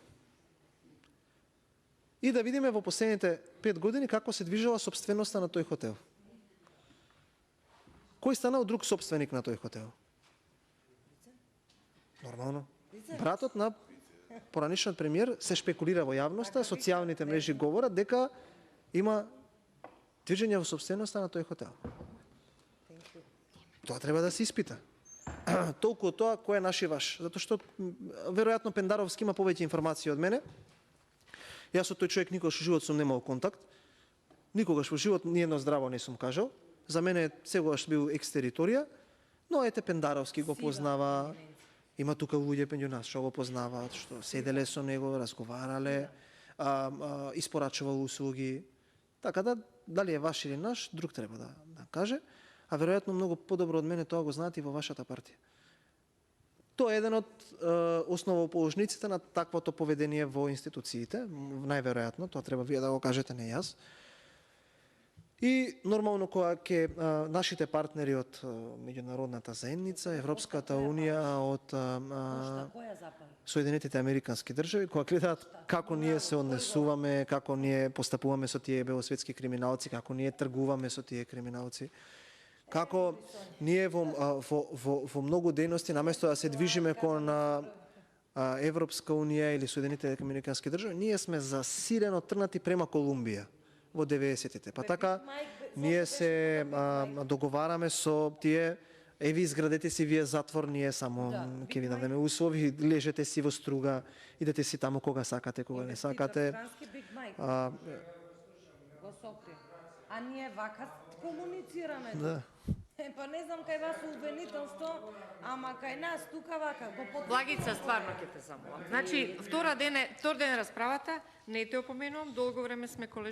И да видиме во последните 5 години како се движела собственоста на тој хотел. Кој станал друг собственик на тој хотел? Нормално. Братот на поранишниот премиер се шпекулира во јавноста, социјалните мрежи говорат дека има движење во собственоста на тој хотел. Тоа треба да се испита. Толку од тоа кој е наш и ваш, затоа што веројатно Пендаровски има повеќе информации од мене. Јас со тој човек никогаш во живот сум немал контакт. Никогаш во живот ни едно здраво не сум кажал. За мене сегогаш бил екстериторија, но ете Пендаровски го познава. Има тука луѓе меѓу нас што го познаваат, што седеле со него, разговарале, испорачувал услуги. Така да, дали е ваш или наш, друг треба да каже, а веројатно многу подобро од мене тоа го знаат и во вашата партија. Тоа е еден од основоположниците на таквото поведение во институциите, најверојатно, тоа треба вие да го кажете, не јас. И нормално кога ќе нашите партнери од меѓународната заедница, Европската унија, од Соединетите Американски држави, кога гледаат како ние се однесуваме, како ние постапуваме со тие белосветски криминалци, како ние тргуваме со тие криминалци, како ние во многу дејности, наместо да се движиме кон Европска унија или Соединетите Американски држави, ние сме засирено трнати према Колумбија во 90-тите. Па така, ние се договараме со тие, еви изградете си вие затвор, ние само ќе ви дадеме услови, лежете си во струга, идете си таму кога сакате, кога не сакате. А ние вака комуницираме. Да. Па не знам кај вас обвинителство, ама кај нас тука вака го потврдуваме. Благица, стварно ќе те замолам. Значи, втор ден е расправата, не те опоменувам, долго време сме колежи.